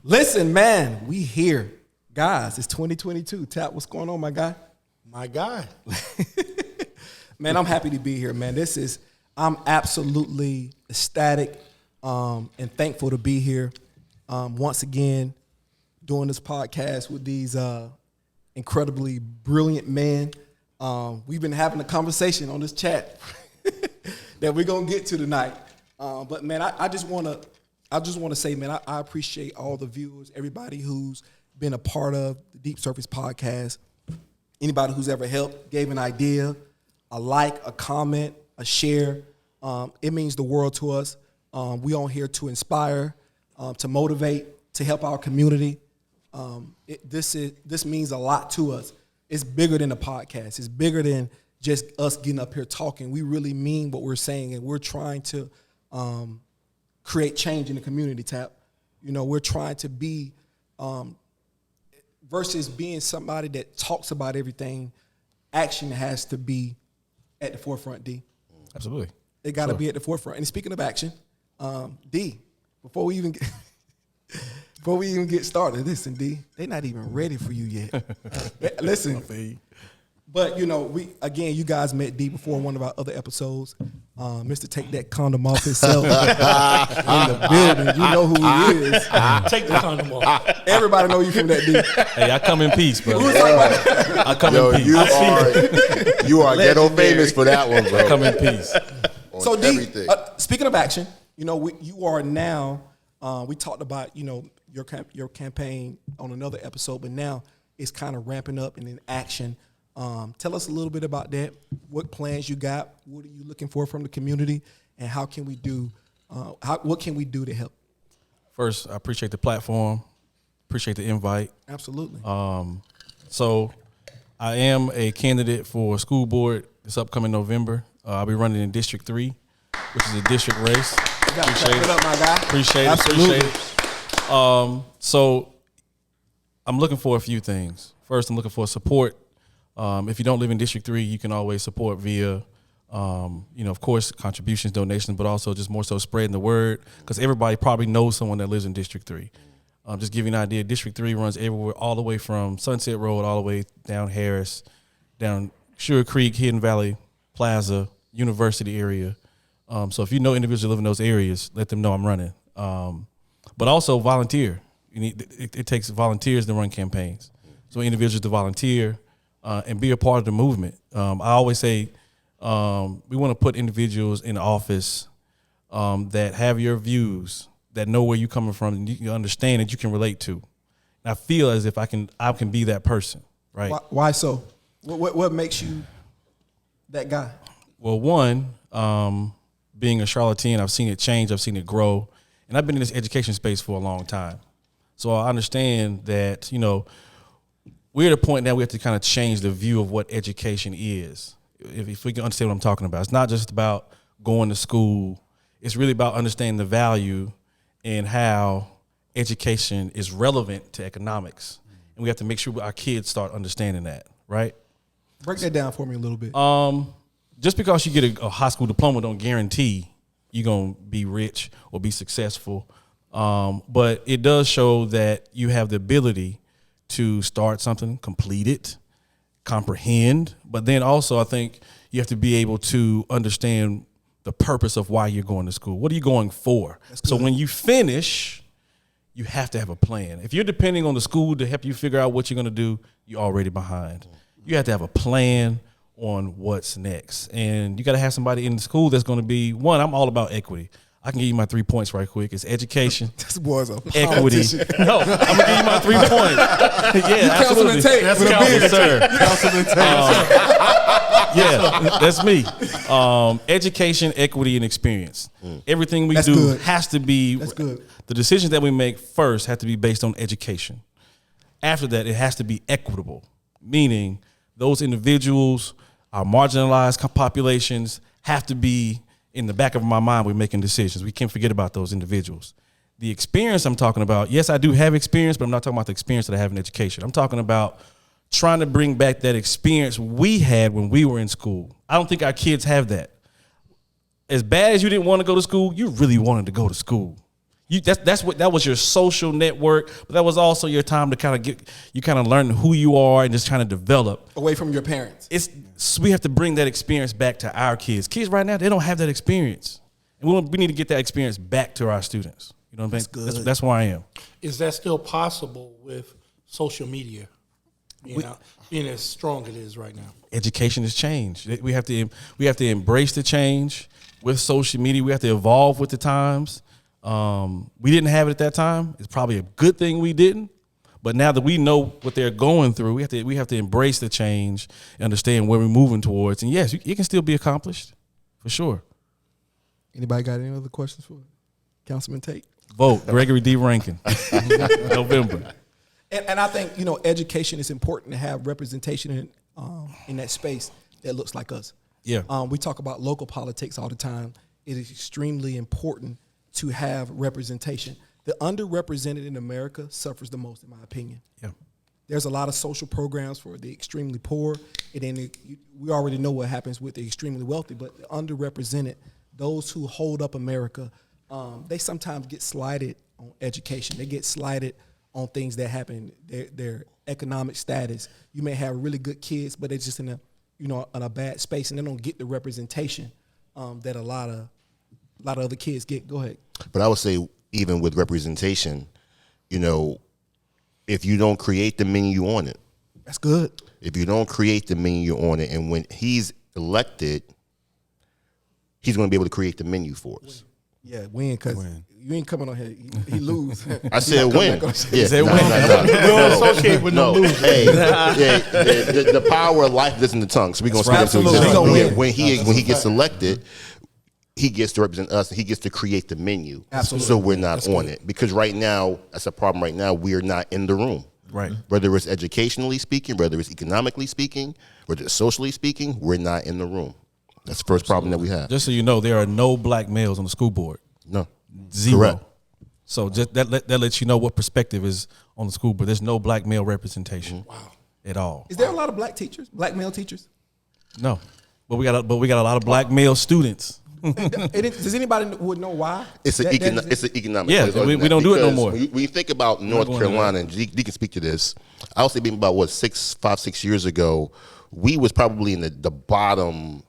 Listen, man, we here. Guys, it's 2022. Tap, what's going on, my guy? My guy. Man, I'm happy to be here, man. I'm absolutely ecstatic and thankful to be here once again doing this podcast with these incredibly brilliant men. We've been having a conversation on this chat that we're going to get to tonight. But, man, I just want to say, man, I appreciate all the viewers, everybody who's been a part of the Deep Surface podcast, anybody who's ever helped, gave an idea, a like, a comment, a share. It means the world to us. We on here to inspire, to motivate, to help our community. This means a lot to us. It's bigger than a podcast. It's bigger than just us getting up here talking. We really mean what we're saying, and we're trying to create change in the community, Tap. You know, we're trying to be, versus being somebody that talks about everything, action has to be at the forefront, D. Absolutely. It got to be at the forefront. And speaking of action, D, before we even get started, listen, D, they're not even ready for you yet. Listen. But, you know, you guys met D before in one of our other episodes. Mr. Take That Condom Off himself in the building. You know who he is. Take the condom off. Everybody know you from that D. Hey, I come in peace, bro. I come in peace. You are ghetto famous for that one, bro. I come in peace. So D, speaking of action, you know, you are now, we talked about, you know, your campaign on another episode, but now it's kind of ramping up and in action. Tell us a little bit about that. What plans you got? What are you looking for from the community? And how can we do? What can we do to help? First, I appreciate the platform. Appreciate the invite. Absolutely. So, I am a candidate for school board this upcoming November. I'll be running in District 3, which is a district race. You gotta clap it up, my guy. Appreciate it. So, I'm looking for a few things. First, I'm looking for support. If you don't live in District 3, you can always support via, of course, contributions, donations, but also just more so spreading the word, because everybody probably knows someone that lives in District 3. Just give you an idea, District 3 runs everywhere, all the way from Sunset Road, all the way down Harris, down Sugar Creek, Hidden Valley, Plaza, University area. So if you know individuals who live in those areas, let them know I'm running. But also volunteer. It takes volunteers to run campaigns. So individuals to volunteer. And be a part of the movement. I always say we want to put individuals in office that have your views, that know where you're coming from, and you understand that you can relate to. And I feel as if I can be that person, right? Why so? What makes you that guy? Well, one, being a Charlatan, I've seen it change, I've seen it grow, and I've been in this education space for a long time. So I understand that, you know, we're at a point now we have to kind of change the view of what education is. If we can understand what I'm talking about, it's not just about going to school. It's really about understanding the value and how education is relevant to economics. And we have to make sure our kids start understanding that, right? Break that down for me a little bit. Just because you get a high school diploma don't guarantee you're going to be rich or be successful. But it does show that you have the ability to start something, complete it, comprehend. But then also I think you have to be able to understand the purpose of why you're going to school. What are you going for? So when you finish, you have to have a plan. If you're depending on the school to help you figure out what you're going to do, you're already behind. You have to have a plan on what's next. And you got to have somebody in the school that's going to be, one, I'm all about equity. I can give you my 3 points right quick. It's education, this boy's a equity. No, I'm gonna give you my 3 points. Yeah, absolutely. That's Councilman Tape. Councilman Tape. Yeah, that's me. Education, equity, and experience. Everything we do has to be. That's good. The decisions that we make first have to be based on education. After that, it has to be equitable, meaning those individuals, our marginalized populations, have to be in the back of my mind. We're making decisions. We can't forget about those individuals. The experience I'm talking about, yes, I do have experience, but I'm not talking about the experience that I have in education. I'm talking about trying to bring back that experience we had when we were in school. I don't think our kids have that. As bad as you didn't want to go to school, you really wanted to go to school. That was your social network, but that was also your time to kind of learn who you are and just kind of develop Away from your parents. We have to bring that experience back to our kids. Kids right now, they don't have that experience, and we need to get that experience back to our students. You know what I'm saying? That's where I am. Is that still possible with social media? Being as strong it is right now. Education has changed. We have to embrace the change with social media. We have to evolve with the times. We didn't have it at that time. It's probably a good thing we didn't. But now that we know what they're going through, we have to embrace the change and understand where we're moving towards. And yes, it can still be accomplished, for sure. Anybody got any other questions for Councilman Tate? Vote Gregory D. Rankin, November. And I think, education is important to have representation in that space that looks like us. Yeah. We talk about local politics all the time. It is extremely important to have representation. The underrepresented in America suffers the most, in my opinion. Yeah. There's a lot of social programs for the extremely poor. And then we already know what happens with the extremely wealthy, but the underrepresented, those who hold up America, they sometimes get slighted on education. They get slighted on things that happen, their economic status. You may have really good kids, but they're just in a bad space, and they don't get the representation that a lot of other kids get. Go ahead. But I would say, even with representation, if you don't create the menu on it, That's good. if you don't create the menu on it, and when he's elected, he's going to be able to create the menu for us. Yeah, win, because you ain't coming on here. He lose. I said win. Yeah, said win. We don't associate with no losers. Hey, the power of life is in the tongue. So we're gonna speak into Absolutely. existence. We gonna win. When he gets elected, he gets to represent us, and he gets to create the menu. Absolutely. So we're not on it, because right now that's a problem. Right now we are not in the room. Right. Whether it's educationally speaking, whether it's economically speaking, whether it's socially speaking, we're not in the room. That's the first problem that we have. Just so you know, there are no black males on the school board. No. Zero. Correct. So just that lets you know what perspective is on the school board. There's no black male representation. Mm-hmm. At all. Is there a lot of black male teachers? No. But we got a lot of black male students. Does anybody would know why? It's an economic. Yeah, we don't do it no more. When you think about North Carolina, and G can speak to this, I was thinking about 5-6 years ago, we was probably in the bottom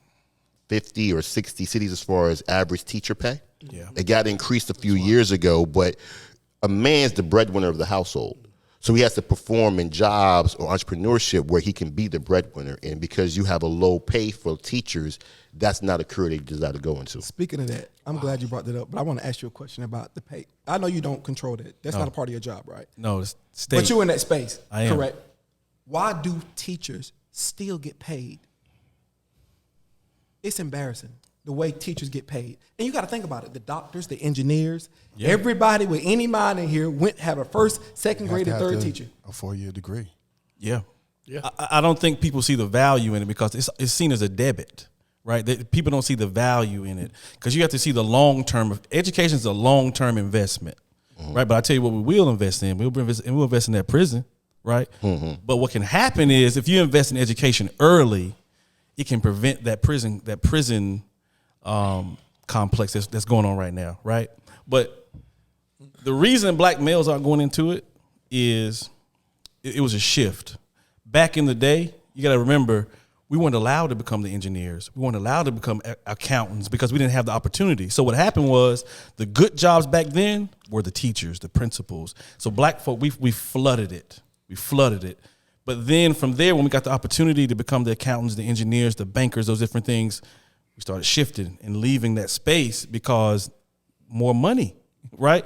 50 or 60 cities as far as average teacher pay. Yeah. It got increased a few years ago, but a man's the breadwinner of the household. So he has to perform in jobs or entrepreneurship where he can be the breadwinner. And because you have a low pay for teachers, that's not a career they desire to go into. Speaking of that, I'm glad you brought that up, but I want to ask you a question about the pay. I know you don't control that. That's not a part of your job, right? No, it's state. But you're in that space, I am. correct? Why do teachers still get paid? It's embarrassing the way teachers get paid. And you got to think about it. The doctors, the engineers, everybody with any mind in here have a first, second grade, and third teacher. A 4-year degree. Yeah. I don't think people see the value in it because it's seen as a debit, right? People don't see the value in it because you have to see the long term. Education is a long term investment, right? But I tell you what, we will invest in. We'll invest in that prison, right? But what can happen is if you invest in education early, it can prevent that prison complex that's going on right now, right? But the reason black males aren't going into it is it was a shift. Back in the day, you got to remember, we weren't allowed to become the engineers. We weren't allowed to become accountants because we didn't have the opportunity. So what happened was the good jobs back then were the teachers, the principals. So black folk, we flooded it. We flooded it. But then from there, when we got the opportunity to become the accountants, the engineers, the bankers, those different things, we started shifting and leaving that space because more money, right?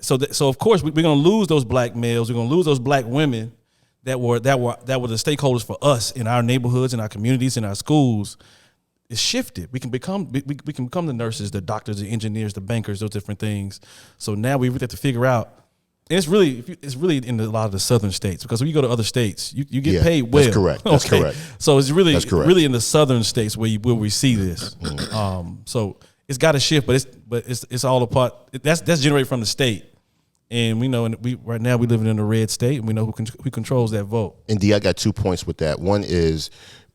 So of course we're going to lose those black males. We're going to lose those black women that were the stakeholders for us in our neighborhoods, in our communities, in our schools. It's shifted. We can become the nurses, the doctors, the engineers, the bankers, those different things. So now we really have to figure out. And it's really in a lot of the southern states because when you go to other states, you get paid well. That's correct. That's correct. So it's really in the southern states where we see this. So it's got to shift, but it's all a part. That's generated from the state, and we know. And right now we living in a red state, and we know who controls that vote. And D, I got 2 points with that. One is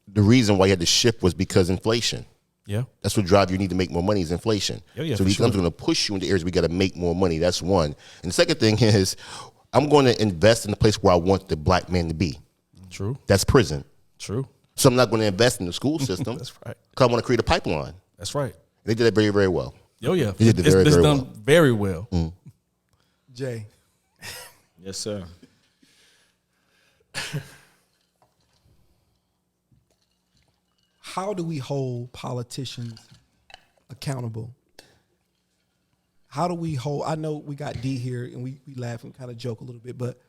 the reason why you had to shift was because inflation. Yeah. That's what drives you need to make more money is inflation. Yeah, so for these sure. companies are going to push you into areas we got to make more money. That's one. And the second thing is I'm going to invest in the place where I want the black man to be. True. That's prison. True. So I'm not going to invest in the school system. That's right. Because I want to create a pipeline. That's right. They did that very, very well. Oh, yeah. They did it very, it's very done well. very well. Jay, Yes, sir. how do we hold politicians accountable? How do we hold? I know we got D here, and we laugh and kind of joke a little bit, but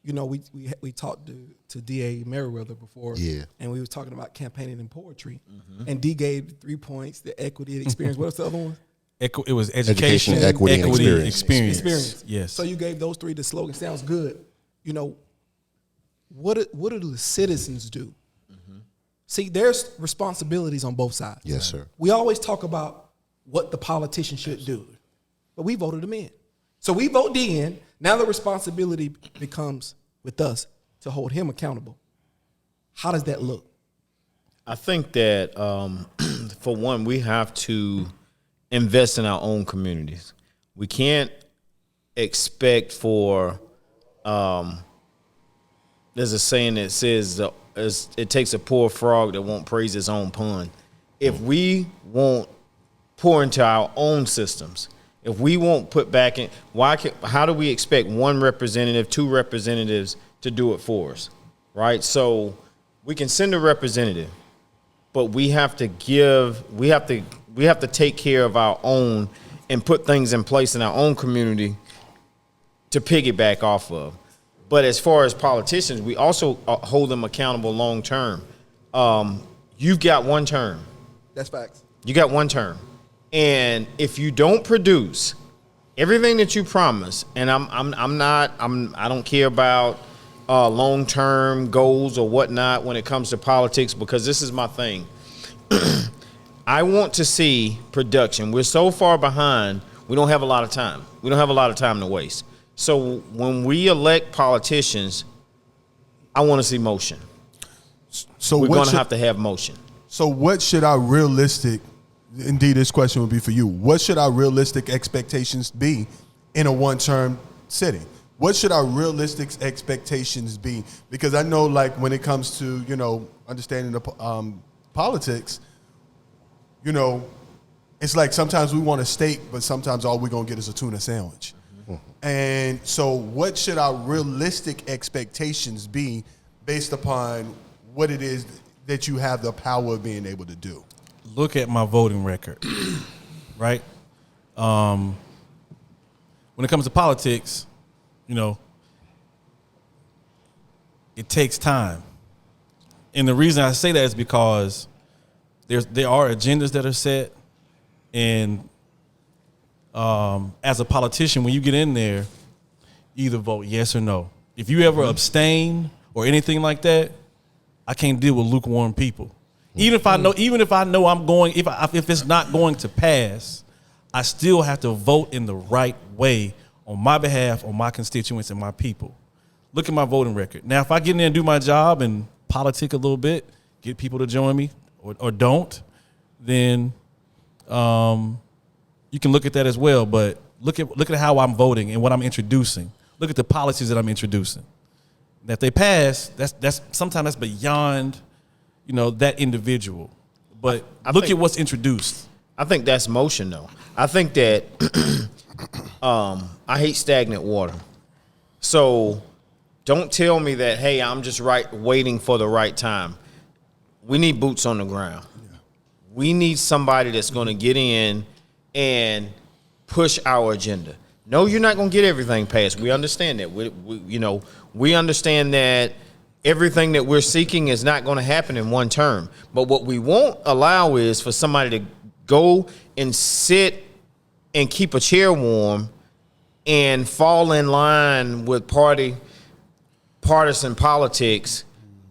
you know, we talked to D.A. Merriweather before, Yeah. and we was talking about campaigning and poetry, and D gave 3 points: the equity, the experience. What's the other one? It was education, equity, and experience. experience. Yes. So you gave those 3. The slogan sounds good. You know, what do the citizens do? See, there's responsibilities on both sides. Yes, sir. We always talk about what the politician should do, but we voted them in. So we vote D in. Now the responsibility becomes with us to hold him accountable. How does that look? I think that for one, we have to invest in our own communities. We can't expect for. There's a saying that says it takes a poor frog that won't praise its own pond. If we won't pour into our own systems, if we won't put back in, how do we expect 1 representative, 2 representatives to do it for us, right? So we can send a representative, but we have to take care of our own and put things in place in our own community to piggyback off of. But as far as politicians, we also hold them accountable long term. You've got 1 term. That's facts. You got 1 term. And if you don't produce everything that you promise, and I don't care about long-term goals or whatnot when it comes to politics, because this is my thing. I want to see production. We're so far behind, we don't have a lot of time. We don't have a lot of time to waste. So when we elect politicians, I want to see motion. So We're what going to should- have motion. So what should our realistic, indeed this question would be for you, what should our realistic expectations be in a one-term city? What should our realistic expectations be? Because I know, like, when it comes to, you know, understanding the politics, you know, it's like sometimes we want a steak, but sometimes all we're going to get is a tuna sandwich. And so what should our realistic expectations be based upon what it is that you have the power of being able to do? Look at my voting record, right? When it comes to politics, you know, it takes time. And the reason I say that is because there are agendas that are set, and as a politician, when you get in there, you either vote yes or no. If you ever abstain or anything like that, I can't deal with lukewarm people. Even if I know I'm going, if it's not going to pass, I still have to vote in the right way on my behalf, on my constituents and my people. Look at my voting record. Now, if I get in there and do my job and politic a little bit, get people to join me or don't, then you can look at that as well. But look at how I'm voting and what I'm introducing. Look at the policies that I'm introducing. That they pass, that's sometimes that's beyond, you know, that individual. But look at what's introduced. I think that's motion, though. I think that I hate stagnant water. So don't tell me that, hey, I'm just waiting for the right time. We need boots on the ground. Yeah. We need somebody that's going to get in and push our agenda. No, you're not going to get everything passed. We understand that. We understand that everything that we're seeking is not going to happen in one term. But what we won't allow is for somebody to go and sit and keep a chair warm and fall in line with partisan politics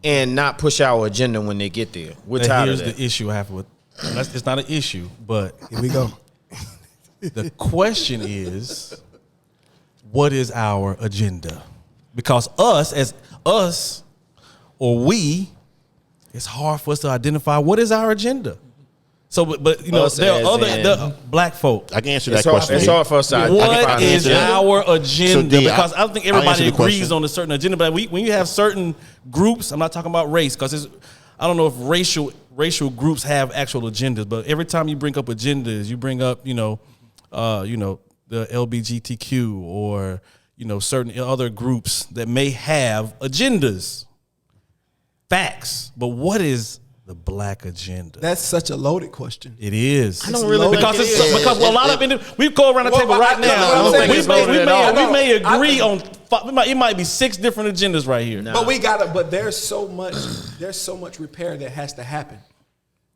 and not push our agenda when they get there. We're tired of that. Here's the issue I have with it's not an issue, but Here we go. the question is, what is our agenda? Because we, it's hard for us to identify what is our agenda. So, but you know, Us there are as other in- there are black folk. I can answer that It's hard, question. it's hard for us to What is identify. our agenda? D, Because I don't think I'll everybody answer the agrees question. on a certain agenda. But when you have certain groups, I'm not talking about race, because I don't know if racial groups have actual agendas. But every time you bring up agendas, you bring up the LGBTQ or certain other groups that may have agendas. Facts, but what is the black agenda? That's such a loaded question. It is. I don't really because think it it's is. because a lot of we go around the table right now. I don't think it's loaded at all. We may agree on. It might be 6 different agendas right here. No. But but there's so much repair that has to happen.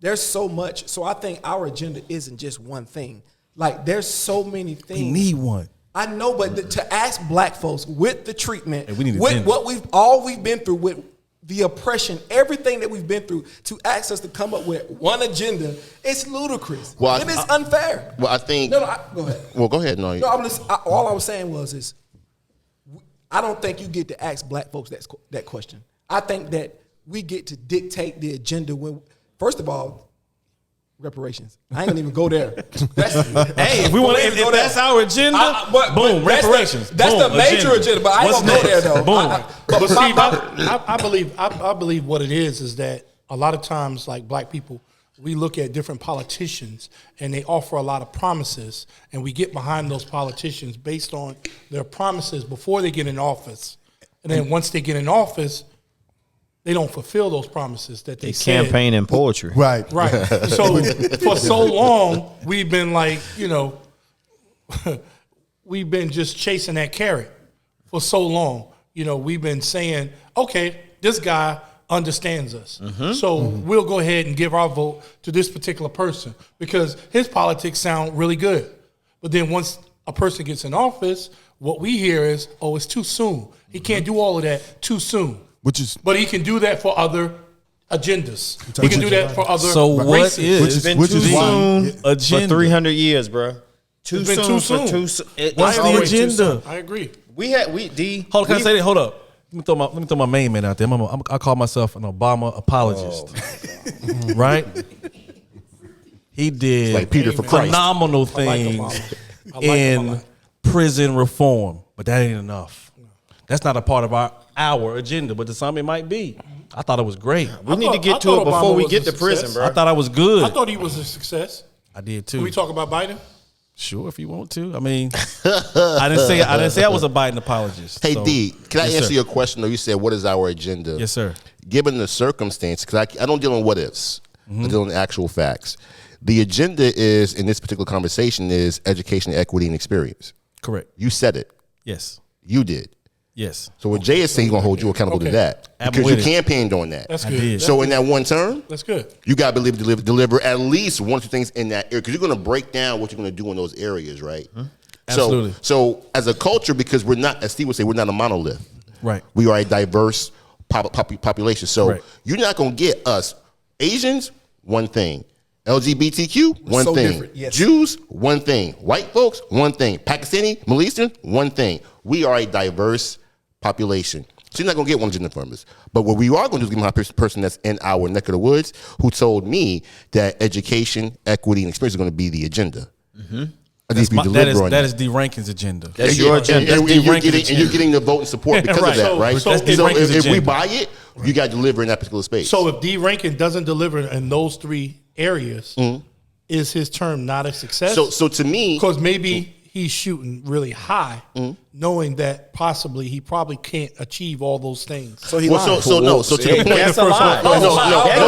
There's so much. So I think our agenda isn't just one thing. Like there's so many things. We need one. I know, but to ask black folks with the treatment, Hey, we need with agenda. what we've been through, with the oppression, everything that we've been through, to ask us to come up with one agenda, it's ludicrous. Well, and it's unfair. Well, I think. Go ahead. Well, go ahead. No, No, all I was saying is, I don't think you get to ask black folks that question. I think that we get to dictate the agenda when, first of all, reparations. I ain't gonna even go there. Hey, if that's our agenda, boom, reparations. That's boom, the major agenda, but I ain't What's gonna go there next? though. Boom. But Steve, I believe what it is that a lot of times, like black people, we look at different politicians and they offer a lot of promises, and we get behind those politicians based on their promises before they get in office, and then once they get in office, they don't fulfill those promises that they said. Campaign and poetry. Right. Right. So for so long, we've been like, we've been just chasing that carrot for so long. We've been saying, okay, this guy understands us. So we'll go ahead and give our vote to this particular person because his politics sound really good. But then once a person gets in office, what we hear is, oh, it's too soon. He can't do all of that too soon. But he can do that for other agendas. He can do that for other So what races. is It's been Which too is why- soon for agenda? 300 years, bro. Too It's been soon too for soon. too soon. What's the always too agenda? soon. I agree. Hold on, can I say that? Hold up. Let me throw my main man out there. I call myself an Obama apologist. Right? He did like Peter for Christ. phenomenal like things Obama. I like him a in lot. prison reform, but that ain't enough. That's not a part of our agenda, but to some it might be. I thought it was great. We need to I get to thought it before Obama we was get a to prison, success. bro. I thought I was good. I thought he was a success. I did Can too. we talk about Biden? Sure, if you want to. I mean, I didn't say I was a Biden apologist. Hey, so- D, can I Yes, answer sir. your question? Though you said, what is our agenda? Yes, sir. Given the circumstance, because I don't deal in what ifs, I deal in actual facts. The agenda is, in this particular conversation, is education, equity, and experience. Correct. You said it. Yes. You did. Yes. So what Jay is saying, he's going to hold you accountable to Okay. that. I'm Because with you it. campaigned on that. That's I good. did. So in that one term, That's good. you got to deliver at least 1 or 2 things in that area, because you're going to break down what you're going to do in those areas, right? Absolutely. So as a culture, because we're not, as Steve would say, we're not a monolith. Right. We are a diverse population. So Right. you're not going to get us Asians, one thing. LGBTQ, one so thing. different, yes. Jews, one thing. White folks, one thing. Pakistani, Middle Eastern, one thing. We are a diverse population. So you're not going to get one agenda from us. But what we are going to do is give my person that's in our neck of the woods who told me that education, equity, and experience are going to be the agenda. I need to be deliberate on That is D. Rankin's agenda. That's your agenda. And D. you're Rankin's getting, you're getting the vote and support because Right. of that, So- right? so D. Rankin's if we agenda. buy it, you got to deliver in that particular space. So if D. Rankin doesn't deliver in those 3 areas, is his term not a success? So to me, because maybe he's shooting really high, knowing that possibly he probably can't achieve all those things. So he well, lied. so no. So to the point, That's a lie. No, no, That is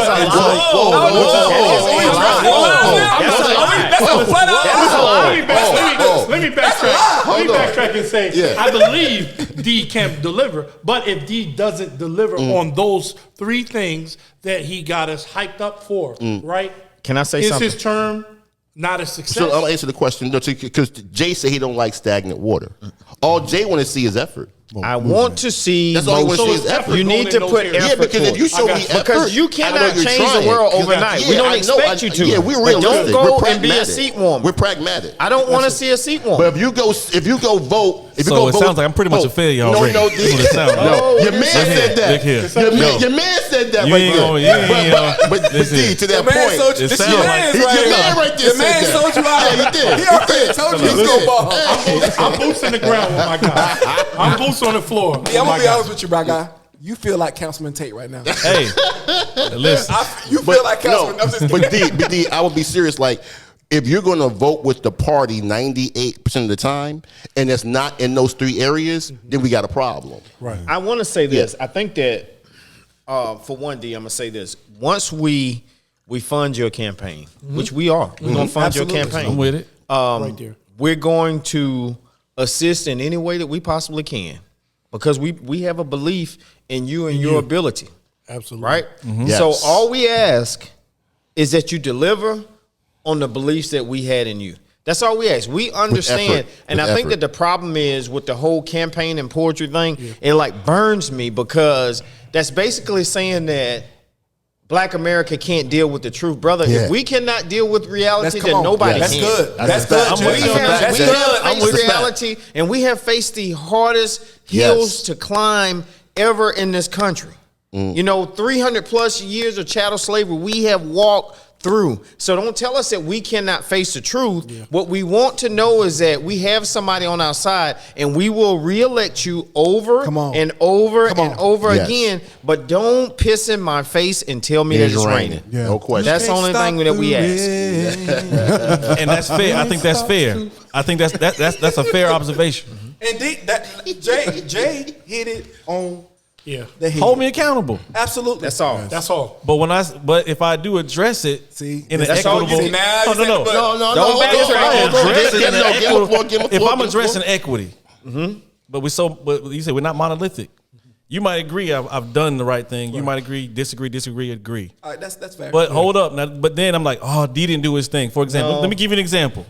a lie. Let me backtrack. Let me backtrack and say, Yeah. I believe D can deliver, but if D doesn't deliver on those 3 things that he got us hyped up for, right? Can I say is something? his term not a success? So I'll answer the question because Jay said he don't like stagnant water. All Jay want to see is effort. I want to see. That's all he wants to see So is it's effort. You need going to in those put areas. Yeah, effort. because if you show me I got you. effort, Because you I know cannot you're change the trying. world 'Cause overnight. yeah, We don't I know. expect you to. Yeah, we're But realistic. don't go We're and be a pragmatic. seat warmer. We're pragmatic. I don't want to see a seat warmer. But if you go vote, if you So go it vote, sounds like I'm pretty much a failure already. No, That's what it sounds like. no. Your man Look here, said that. look here. Your man said said that You right ain't there. gonna- you ain't But listen. D, to that The man point, sold you. It This is sound your like- man's Your right man here. right there Your said man that. sold you out. Yeah, he did. He already did. told you He he's gonna did. ball. I'm boots in the ground with my guy. I'm boots on the floor. Yeah, I'm with gonna my be guy. honest with you, bro, guy. You feel like Councilman Tate right now. Hey, listen. You feel like Councilman. I'm just but D, I would be serious. Like, if you're going to vote with the party 98% of the time, and it's not in those 3 areas, then we got a problem. Right. I want to say this. I think that for one, D, I'm gonna say this. Once we fund your campaign, which we are, we're gonna fund Absolutely. your campaign. I'm with it. Right there. We're going to assist in any way that we possibly can because we have a belief in you and your ability, Absolutely. right? Yes. So all we ask is that you deliver on the beliefs that we had in you. That's all we ask. We understand. effort. And With I think effort. that the problem is with the whole campaign and poetry thing, it like burns me because that's basically saying that Black America can't deal with the truth. Brother, Yeah. if we cannot deal with reality, Come then on. nobody That's can. good. That's That's a good. fact. Jay. We That's a have, fact. we That's have good. I'm faced with that. reality, and we have faced the hardest hills to climb ever in this country. You know, 300 plus years of chattel slavery we have walked through. So don't tell us that we cannot face the truth. What we want to know is that we have somebody on our side, and we will reelect you over Come on. and over Come on. and over Yes. again. But don't piss in my face and tell me that It's it's raining. raining. Yeah. No question. That's the only thing that we ask. And that's fair. I think that's fair. I think that's a fair observation. Indeed, Jay hit it on Yeah. the head. Hold me accountable. Absolutely. That's all. That's all. But if I do address it See, in an that's all you equitable, see. Now no, you said no, it, but- No, Don't backtrack. hold on. address it Give in him an the floor, equitable. give him the If floor, I'm give him the addressing floor. equity, but you say we're not monolithic. You might agree I've done the right thing. You might agree, disagree, agree. All right, that's fair. But hold up now. But then I'm like, oh, D didn't do his thing. For example, let me give you an example.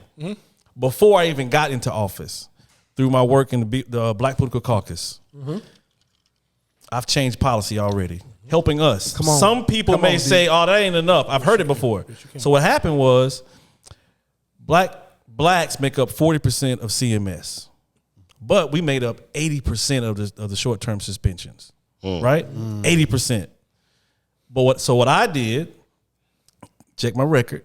Before I even got into office, through my work in the Black Political Caucus, I've changed policy already, helping us. Come on. Some people Come may on, D. say, oh, that ain't enough. I've heard it before. So what happened was, blacks make up 40% of CMS, but we made up 80% of the short-term suspensions, right? 80%. But what I did, check my record,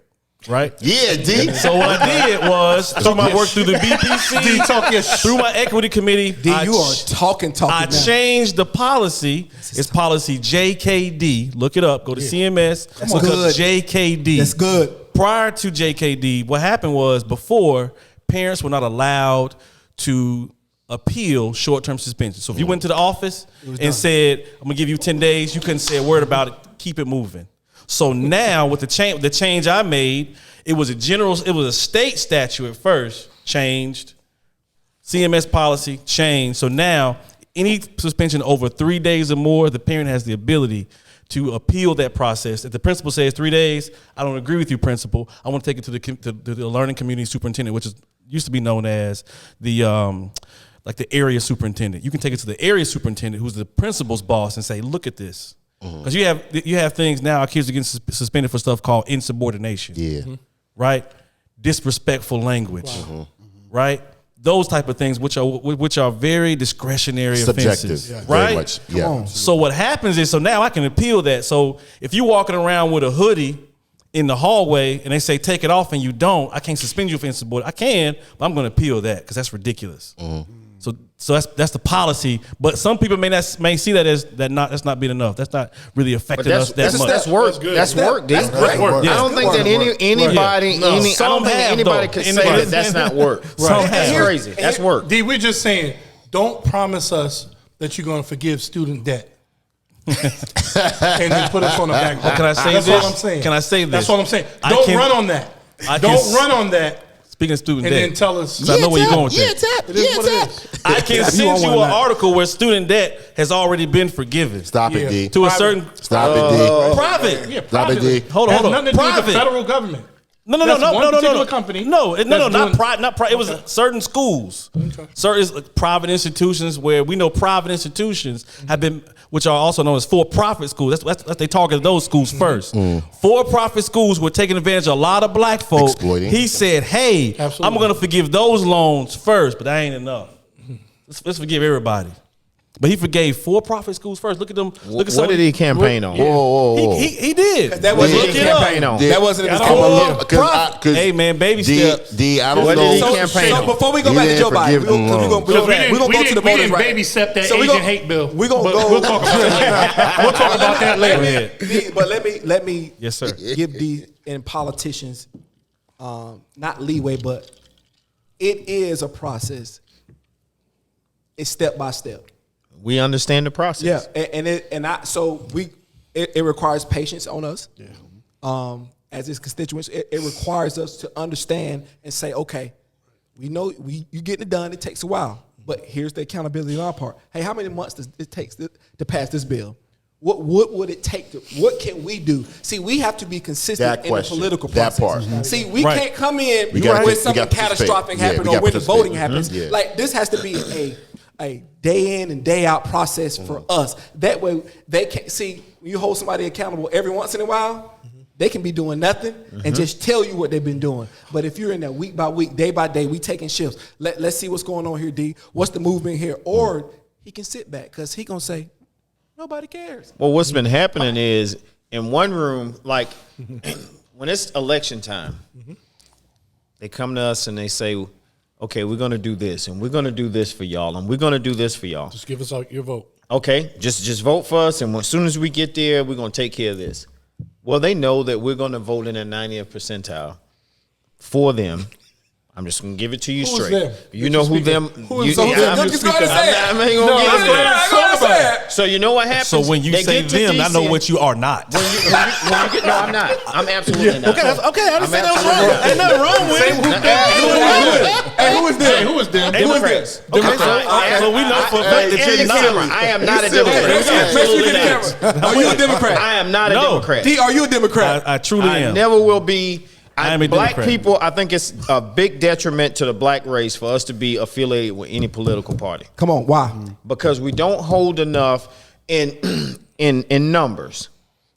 right? Yeah, D. So what I did was through my work through the BPC, through my equity committee, D, you are talking I now. changed the policy. It's policy JKD. Look it up. Go to CMS. Look good. up JKD. That's good. Prior to JKD, what happened was before parents were not allowed to appeal short-term suspension. So if you went to the office and said, "I'm gonna give you 10 days," you couldn't say a word about it. Keep it moving. So now with the change I made, it was a state statute at first, changed. CMS policy changed. So now any suspension over 3 days or more, the parent has the ability to appeal that process. If the principal says 3 days, I don't agree with you, principal. I want to take it to the learning community superintendent, which used to be known as the like the area superintendent. You can take it to the area superintendent, who's the principal's boss, and say, look at this. Because you have things now, our kids are getting suspended for stuff called insubordination. Yeah. Right? Disrespectful language. Right? Those type of things, which are very discretionary Subjective. offenses. Yeah. Right? Very much. Yeah. So what happens is, so now I can appeal that. So if you're walking around with a hoodie in the hallway and they say take it off and you don't, I can't suspend you for insubordination. I can, but I'm going to appeal that because that's ridiculous. So that's the policy. But some people may see that as that's not being enough. That's not really But affecting us that much. that's work. That's work, D. That's great work. I don't think that anybody, No. I don't Some think have, anybody though. could In say the- that that's not work. Some That's have. crazy. That's work. D, we're just saying, don't promise us that you're going to forgive student debt. And then put us on the back. Can I say That's this? all I'm saying. Can I say this? That's what I'm saying. I Don't can- run on that. I can Don't s- run on that Speaking of student and debt, then tell us. 'cause I know where you're going with that. It is what it is. I can You send want you one an of that. article where student debt has already been forgiven Stop Yeah. it, D. to a Private. certain Stop it, D. private. Yeah, Stop it, D. Hold on, Has hold on. nothing to do with the Private. federal government. No, That's one particular no. company No, that's not doing- private. It was certain schools, certain private institutions where we know private institutions have been, which are also known as for-profit schools. That's they targeted those schools first. For-profit schools were taking advantage of a lot of black folk. Exploiting. He said, "Hey, Absolutely. I'm going to forgive those loans first, but that ain't enough. Let's forgive everybody." But he forgave for-profit schools first. Look at them. Look at What did he campaign on? Whoa. He did. That wasn't What his did he campaign on? That wasn't his Got campaign. on. Hey, man, baby steps. I don't What know. did he So, campaign so on? before we go He back to didn't Joe Biden, forgive them loans. we're gonna go to the we voters didn't right baby step that So we Asian gonna- hate bill. we gonna but go- We'll talk about that later. We'll talk about that later. Go ahead. But let me Yes, sir. give these and politicians not leeway, but it is a process. It's step by step. We understand the process. Yeah, it requires patience on us. Yeah. As its constituents, it requires us to understand and say, okay, we know you getting it done. It takes a while, but here's the accountability on our part. Hey, how many months does it take to pass this bill? What would it take to? What can we do? See, we have to be consistent That in question, the political that process. part. See, we Right. can't come in We gotta- when we something gotta participate. catastrophic Yeah, happens we or gotta when the voting participate. happens. Yeah. Like this has to be a day in and day out process for us. That way they can see when you hold somebody accountable every once in a while, they can be doing nothing and just tell you what they've been doing. But if you're in that week by week, day by day, we taking shifts. Let's see what's going on here, D. What's the movement here? Or he can sit back because he gonna say, nobody cares. Well, what's been happening is in one room, like when it's election time, they come to us and they say, okay, we're going to do this and we're going to do this for y'all and we're going to do this for y'all. Just give us your vote. Okay, just vote for us, and as soon as we get there, we're going to take care of this. Well, they know that we're going to vote in the 90th percentile for them. I'm just going to give it to you Who's straight. them? You know who them? Who is them? I'm Just go ahead and say it. I'm ain't gonna get into that. Talk about it. So you know what happens? So when you They say get to them, I know DC. what you are not. When you get, no, I'm not. I'm absolutely not. Okay, I didn't say that was absolutely wrong. not. Ain't nothing wrong with it. Hey, who is this? Who is them? Democrats. Okay, so we know for a fact that you're not. I am not a Hey, Democrat. make sure you Absolutely get not. the camera. Are you a Democrat? I am not a No. Democrat. D, are you a Democrat? I truly I am. never will be. I am a Black Democrat. people, I think it's a big detriment to the black race for us to be affiliated with any political party Come on, why? because we don't hold enough in in numbers.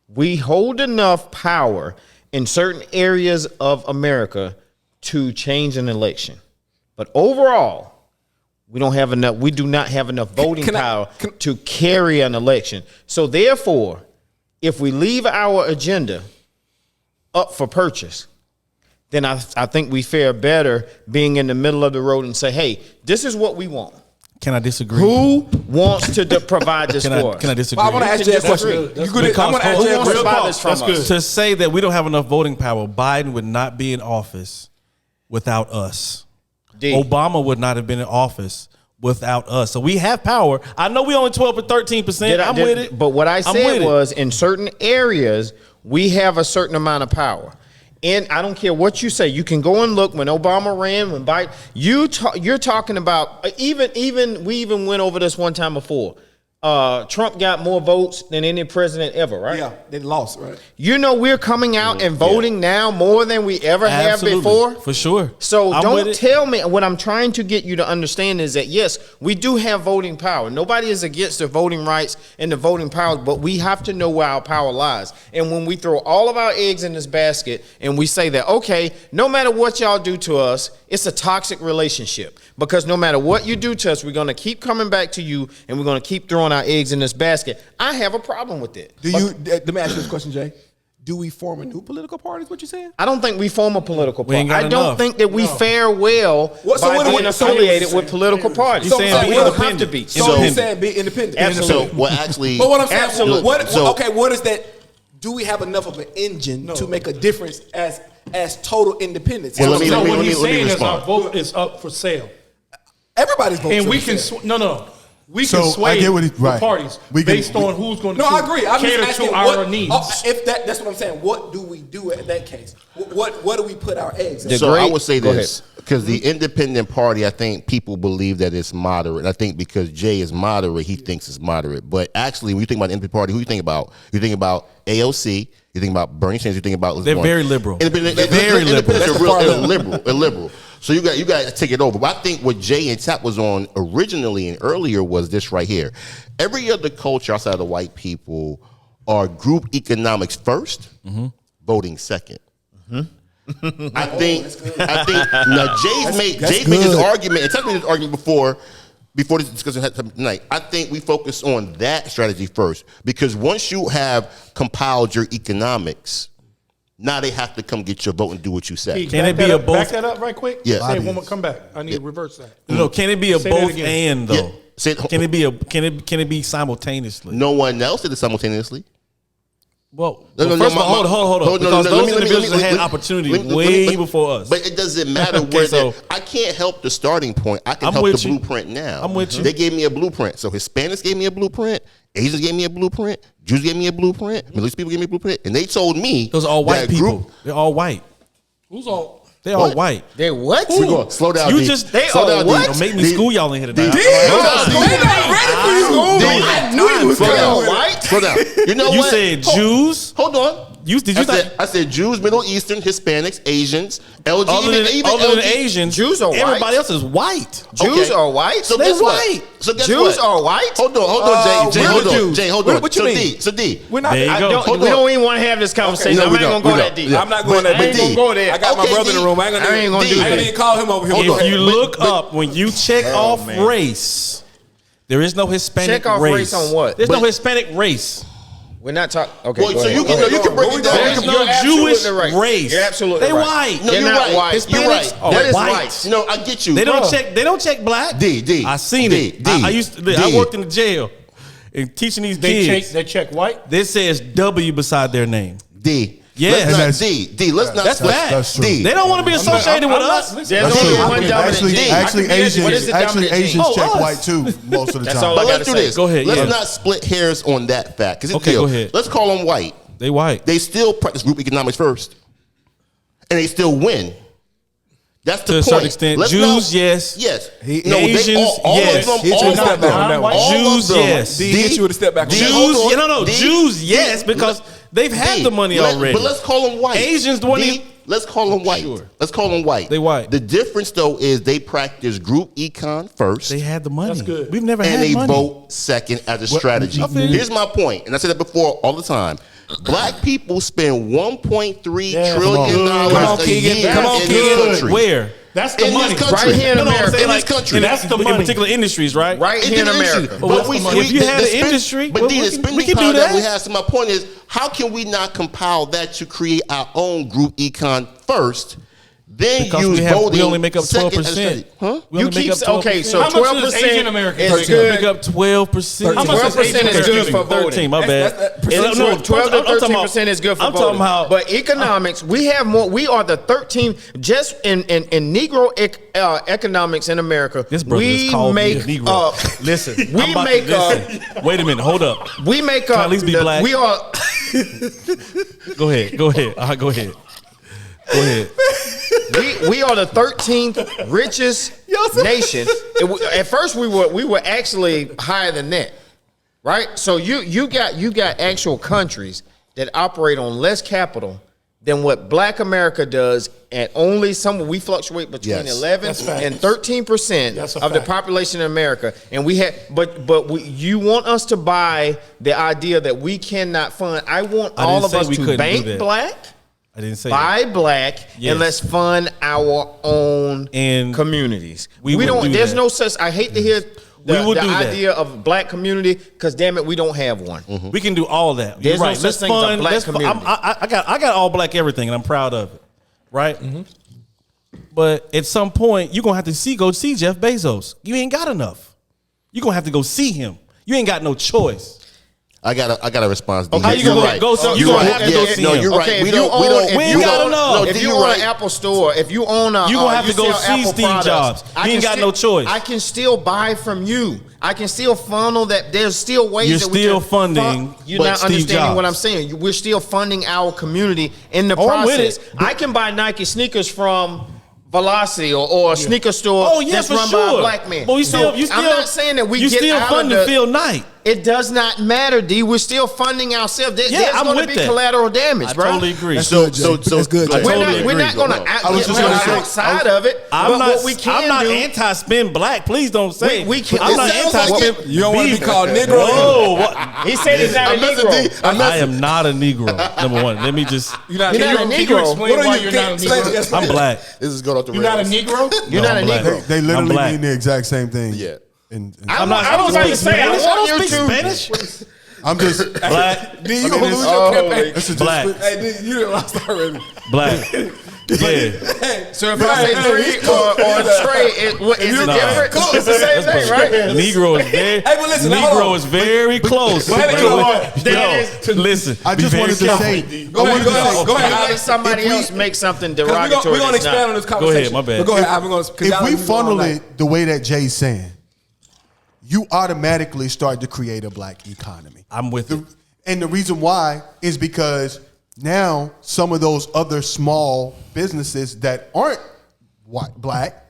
We hold enough power in certain areas of America to change an election, but overall, we don't have enough. We do not have enough voting Can I- power to carry an election. So therefore, if we leave our agenda up for purchase, then I think we fare better being in the middle of the road and say, hey, this is what we want. Can I disagree? Who wants to provide this Can for I us? can I disagree? I want to ask can you a question. disagree. You good? I'm going to ask Who you a wants to question. buy this from That's us? To say that we don't have enough voting power, Biden would not be in office without us. D. Obama would not have been in office without us. So we have power. I know we only 12 or 13%. I'm with it. But what I I'm said with it. was in certain areas, we have a certain amount of power. And I don't care what you say. You can go and look when Obama ran, when Biden, you're talking about, we even went over this one time before. Trump got more votes than any president ever, right? Yeah, they lost, right? You know we're coming out and voting now more than we ever have Absolutely. before. For sure. So I'm with don't it. tell me. What I'm trying to get you to understand is that yes, we do have voting power. Nobody is against the voting rights and the voting powers, but we have to know where our power lies. And when we throw all of our eggs in this basket and we say that, okay, no matter what y'all do to us, it's a toxic relationship. Because no matter what you do to us, we're going to keep coming back to you and we're going to keep throwing our eggs in this basket. I have a problem with it. Let me ask you this question, Jay. Do we form a new political party? Is what you're saying? I don't think we form a political We ain't party. got I don't enough. think that we fare well What- so by what do being we- so- affiliated with political parties. You're saying so be we don't have independent. to be. So So- you're saying be independent. Absolutely. So what actually? But what I'm saying, Absolutely. what is that? Do we have enough of an engine to make a difference as total independence? Well, let me- So let what me he's saying is respond. our vote is up for sale. Everybody's voting. And we can, we So, can I sway get what he- the right. parties We can- based on who's going to No, I agree. I'm just cater asking to our what, needs. if that's what I'm saying. What do we do in that case? What do we put our eggs in? The So I great- would say go this because the independent party, I think people believe that it's moderate. I think because Jay is moderate, he thinks it's moderate. But actually, when you think about the independent party, who you think about? You think about AOC. You think about Bernie Sanders. You think about They're very liberal. Independent, They're very liberal. Independents are liberal. So you got to take it over. But I think what Jay and Tap was on originally and earlier was this right here. Every other culture outside of the white people are group economics first, voting second. I think now Jay's made this argument, and Tap made this argument before. before this discussion happened tonight, I think we focus on that strategy first, because once you have compiled your economics, now they have to come get your vote and do what you say. Pete, Can back it be that a up- both- Back that up right quick. Yeah. Say it one more. Come back. I need to reverse that. No, can it be a Say that both again. and though? Yeah. Say it- Can it be a can it be simultaneously? No one else did it simultaneously. Well, No, no, first no, of all, hold on. no, Because no, those let me- individuals let me- had let me- opportunity let me- way let me- before us. But it doesn't matter Okay, where so- I can't help the starting point. I can I'm help with the you. blueprint now. I'm with you. They gave me a blueprint. So Hispanics gave me a blueprint. Asians gave me a blueprint. Jews gave me a blueprint. Middle East people gave me a blueprint. And they told me Those are all white that people. group- They're all white. Who's all? They're all What? white. They what? We're going, slow down, You D. just They Slow are down, D. what? don't make me D. school y'all in here tonight. D. Slow down, They not ready for you. I knew you was Slow coming down. with it. White? Slow down. You know You what? said Hold- Jews. Hold on. Did you I said Jews, Middle Eastern, Hispanics, Asians, LG, other than LG. Asians, Jews are white. everybody else is white. Jews Okay. are white. So They guess what? white. So guess Jews what? are white. Hold on, Jay. we're Hold the on, Jews. Jay. Hold What- on. what you so mean? D. So D. We're not. There you I go. don't- We don't even want to have this conversation. No, I'm we not gonna don't. go We that don't. deep. Yeah. I'm not going that I ain't deep. gonna go there. I got my Okay, brother in the D. room. I ain't I ain't gonna do I ain't that. even call him over here. Hold If on. you look but- up when you check off race, there is no Hispanic Check off race on what? There's no But- Hispanic race. We're not talking. Okay, Well, go so ahead. you Go can ahead. you can break it down. There's You're no absolutely Jewish right. race. You're absolutely They right. white. No, They're you're not right. white. You're right. Oh, That is white. white. No, I get you. They don't Bruh. check. They don't check black. D. I seen D, it. D, I used to. D. I worked in the jail and teaching these They kids. check. They check white. This says W beside their name. D. Yes. Let's And not that's- D. Let's not. That's fact. That's true. D. They don't want to be associated with us. There's That's only true. one dominant Actually, gene. actually, What is Asians, the actually dominant gene? Asians Oh, check us. white too most of the That's time. all I But gotta let's do say. this. Go ahead, Let's yeah. not split hairs on that fact. Because Okay, go ahead. Let's call them white. They white. They still practice group economics first, and they still win. That's the To a point. certain extent. Let's Jews, not- yes. yes. Asians, all yes. of them, Hit you all with a step of them, back on that one. all of Jews, them. yes. D hit you with a step back on that Jews, hold on. no, D, Jews, D, yes, because they've had D, the money let- already. But let's call them white. Asians, the one D, you- let's call them white. Sure. Let's call them white. They white. The difference though is they practice group econ first. They had the money. That's good. We've never and had they money. vote second as a strategy. I feel you. Here's my point, and I said that before all the time. Black people spend $1.3 Yeah, trillion Come on, a Keegan. year Come on, in Keegan. this country. Where? That's the In money. this country. Right here in No, no, I'm America. saying In like this country. That's the in money. particular industries, right? Right It's here in an industry. America. But we, if you had an spend- industry, but well, the we can spending do power that we that. have. So my point is, how can we not compile that to create our own group econ first? Then Because use we voting. only make up second as a 12%. strategy. Huh? We You only keep make up 12%. okay. So How much is 12% Asian American? is 13. good. Make up 12%. How much is 12% is good for 13, voting. my bad. That's And, percentage. no, 12 to I'm talking 13% is good for I'm voting. talking about, But economics, we have more. We are the 13th just in Negro economics in America. this brother we is called make me a Negro. up. Listen, we I'm about make to, listen. Wait a minute, hold up. We make Can I up. at least be the- black? We are. Go ahead. Go ahead. Go ahead. Go ahead. We are the 13th richest nation. At first, we were actually higher than that, right? So you got actual countries that operate on less capital than what Black America does, and only we fluctuate between Yes. 11 That's facts. and 13% That's a of the fact. population in America, and we have. You want us to buy the idea that we cannot fund? I want I all didn't of say us we to couldn't do bank that. black. I didn't say Buy black Yes. and let's fund our own And communities. we We would don't. do There's that. no such. I hate to hear the, We would the do that. idea of black community because damn it, we don't have one. We can do all that. There's You're no right. such Let's thing as a fund. black Let's community. I got all black everything, and I'm proud of it. Right. But at some point, you're gonna have to go see Jeff Bezos. You ain't got enough. You're gonna have to go see him. You ain't got no choice. I got a response. D. How you You're gonna right. go? So You're you gonna right. have to go Yeah, see no, him. you're right. Okay, We if you don't. own- We don't. if We you ain't got own- enough. No, If D, you you're own right. an Apple store, if you own a, You gonna have to go sell see Apple Steve products, Jobs. I You can ain't got still- no choice. I can still buy from you. I can still funnel that. There's still ways You're that we still can funding You're but not Steve understanding what Jobs. I'm saying. We're still funding our community in the Oh, I'm with process. it. I can buy Nike sneakers from Velocity or a sneaker store Oh yeah, that's for run sure. by a black man. But you So, still, I'm not saying that we you get still out funding of the, Phil Knight. It does not matter, D. We're still funding ourselves. Yeah, There's I'm going to with be that. collateral damage, I bro. totally agree. That's good, Jay. That's good, Jay. I totally We're agree. not going to I was just gonna say- outside of it. I'm but not. what we can I'm not do, anti-spin black. Please don't say. We can- I'm it not sounds like anti-spin. You don't want to be called Negro. Whoa, what? he said he's not a Negro. I am not a Negro. Number one. Let me just. You're not, You're not a Can you Negro. explain What are why you- you're can- not a explain- Negro? yes, I'm black. This is going off the You're not a rails. Negro? You're No, not a I'm black. Negro. They literally black. mean the exact same thing. Yeah. I'm not. I don't say Spanish. I don't speak Spanish. I'm just Black. D, you gonna lose your campaign. This is Black. just, Hey, D, you done lost already. Black. Yeah. So if I say three or Trey, is it Nah. different? It's the same thing, right? Negro is very. Hey, but listen, hold Negro on. is very close. Listen. I just be wanted very to careful. say. Go ahead, go ahead. Let somebody else make something We're derogatory. gonna that's expand not. on this Go conversation. ahead, my bad. But go ahead, Ivan. If we funnel it the way that Jay's saying, you automatically start to create a black economy. I'm with it. And the reason why is because now some of those other small businesses that aren't black,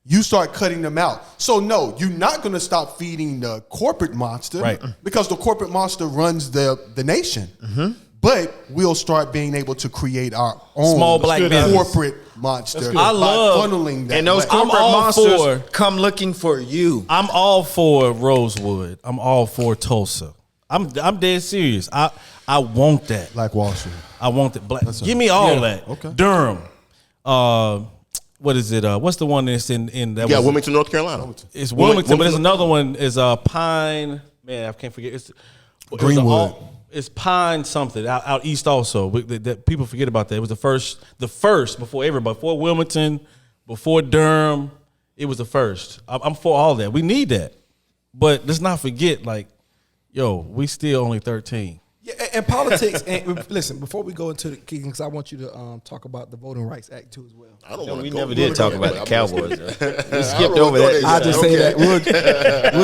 you start cutting them out. So no, you're not going to stop feeding the corporate monster, Right. Because the corporate monster runs the nation. But we'll start being able to create our own Small black business. corporate monster I love- by funneling that. And those way. corporate all monsters for- come looking for you. I'm all for Rosewood. I'm all for Tulsa. I'm dead serious. I want that. Black Wall Street. I want that. Black. Give me all that. Okay. Durham. What is it? What's the one that's in that? Yeah, was, Wilmington, North Carolina. It's Wilmington, but there's another one. Is Pine. Man, I can't forget. It's Greenwood. It's Pine something out east also. That people forget about that. It was the first before everybody, before Wilmington, before Durham. It was the first. I'm for all that. We need that, but let's not forget, like, yo, we still only 13. Yeah, and politics. And listen, before we go into the kicking, because I want you to talk about the Voting Rights Act too as well. I don't want We to never did talk about the Cowboys. We I skipped don't over wanna that. go I there. just say that we'll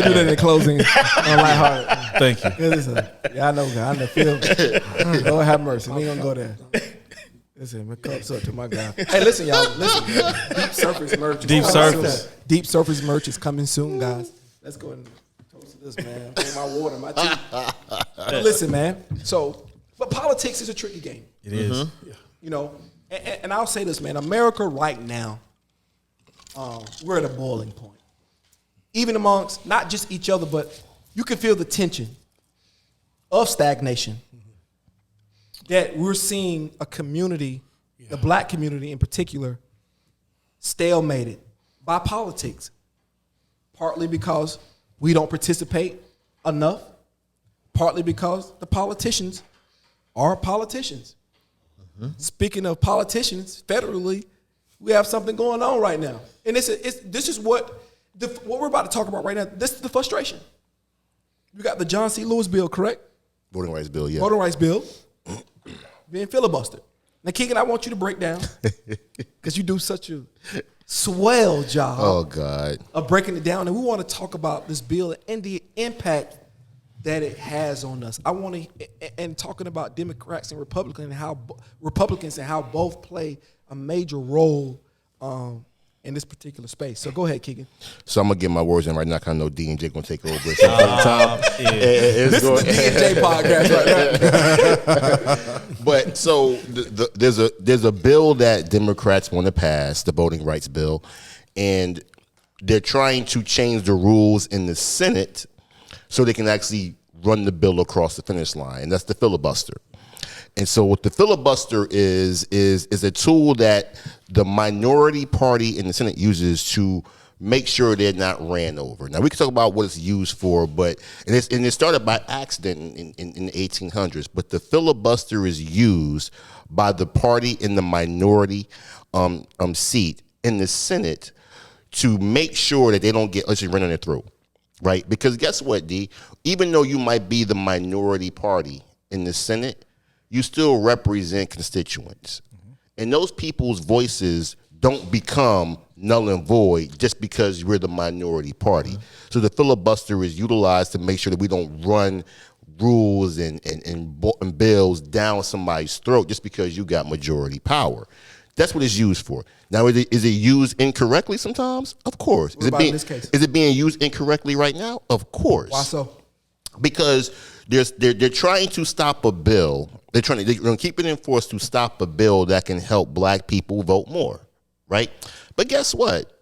do that in closing on lighthearted. Thank you. Yeah, listen, I know, God. I know. Feel. Lord have mercy. We ain't gonna go there. Listen, my cups up to my God. Hey, listen, y'all. Listen, Deep Surface merch. Deep Surface. Deep Surface merch is coming soon, guys. Let's go and toast to this, man. Bring my water, my tea. But listen, man. So, but politics is a tricky game. It is. You know, and I'll say this, man. America right now, we're at a boiling point. Even amongst not just each other, but you can feel the tension of stagnation. That we're seeing a community, the black community in particular, stalemated by politics. Partly because we don't participate enough. Partly because the politicians are politicians. Speaking of politicians, federally, we have something going on right now. And this is what we're about to talk about right now. This is the frustration. You got the John C. Lewis bill, correct? Voting rights bill, yeah. Voting rights bill being filibustered. Now, Keegan, I want you to break down because you do such a swell job Oh, God. of breaking it down. And we want to talk about this bill and the impact that it has on us. I want to, and talking about Democrats and Republicans and how both play a major role in this particular space. So go ahead, Keegan. So I'm going to get my words in right now. I know D and J going to take over. At some point in time. This is the D&J podcast right now. But so there's a bill that Democrats want to pass, the voting rights bill, and they're trying to change the rules in the Senate so they can actually run the bill across the finish line, and that's the filibuster. And so what the filibuster is a tool that the minority party in the Senate uses to make sure they're not ran over. Now, we can talk about what it's used for, but and it started by accident in the 1800s, but the filibuster is used by the party in the minority seat in the Senate to make sure that they don't get let's just run on their throat, right? Because guess what, D? Even though you might be the minority party in the Senate, you still represent constituents. And those people's voices don't become null and void just because we're the minority party. So the filibuster is utilized to make sure that we don't run rules and bills down somebody's throat just because you got majority power. That's what it's used for. Now, is it used incorrectly sometimes? Of course. What about in this case? Is it being used incorrectly right now? Of course. Why so? Because they're trying to stop a bill. They're going to keep it in force to stop a bill that can help black people vote more, right? But guess what?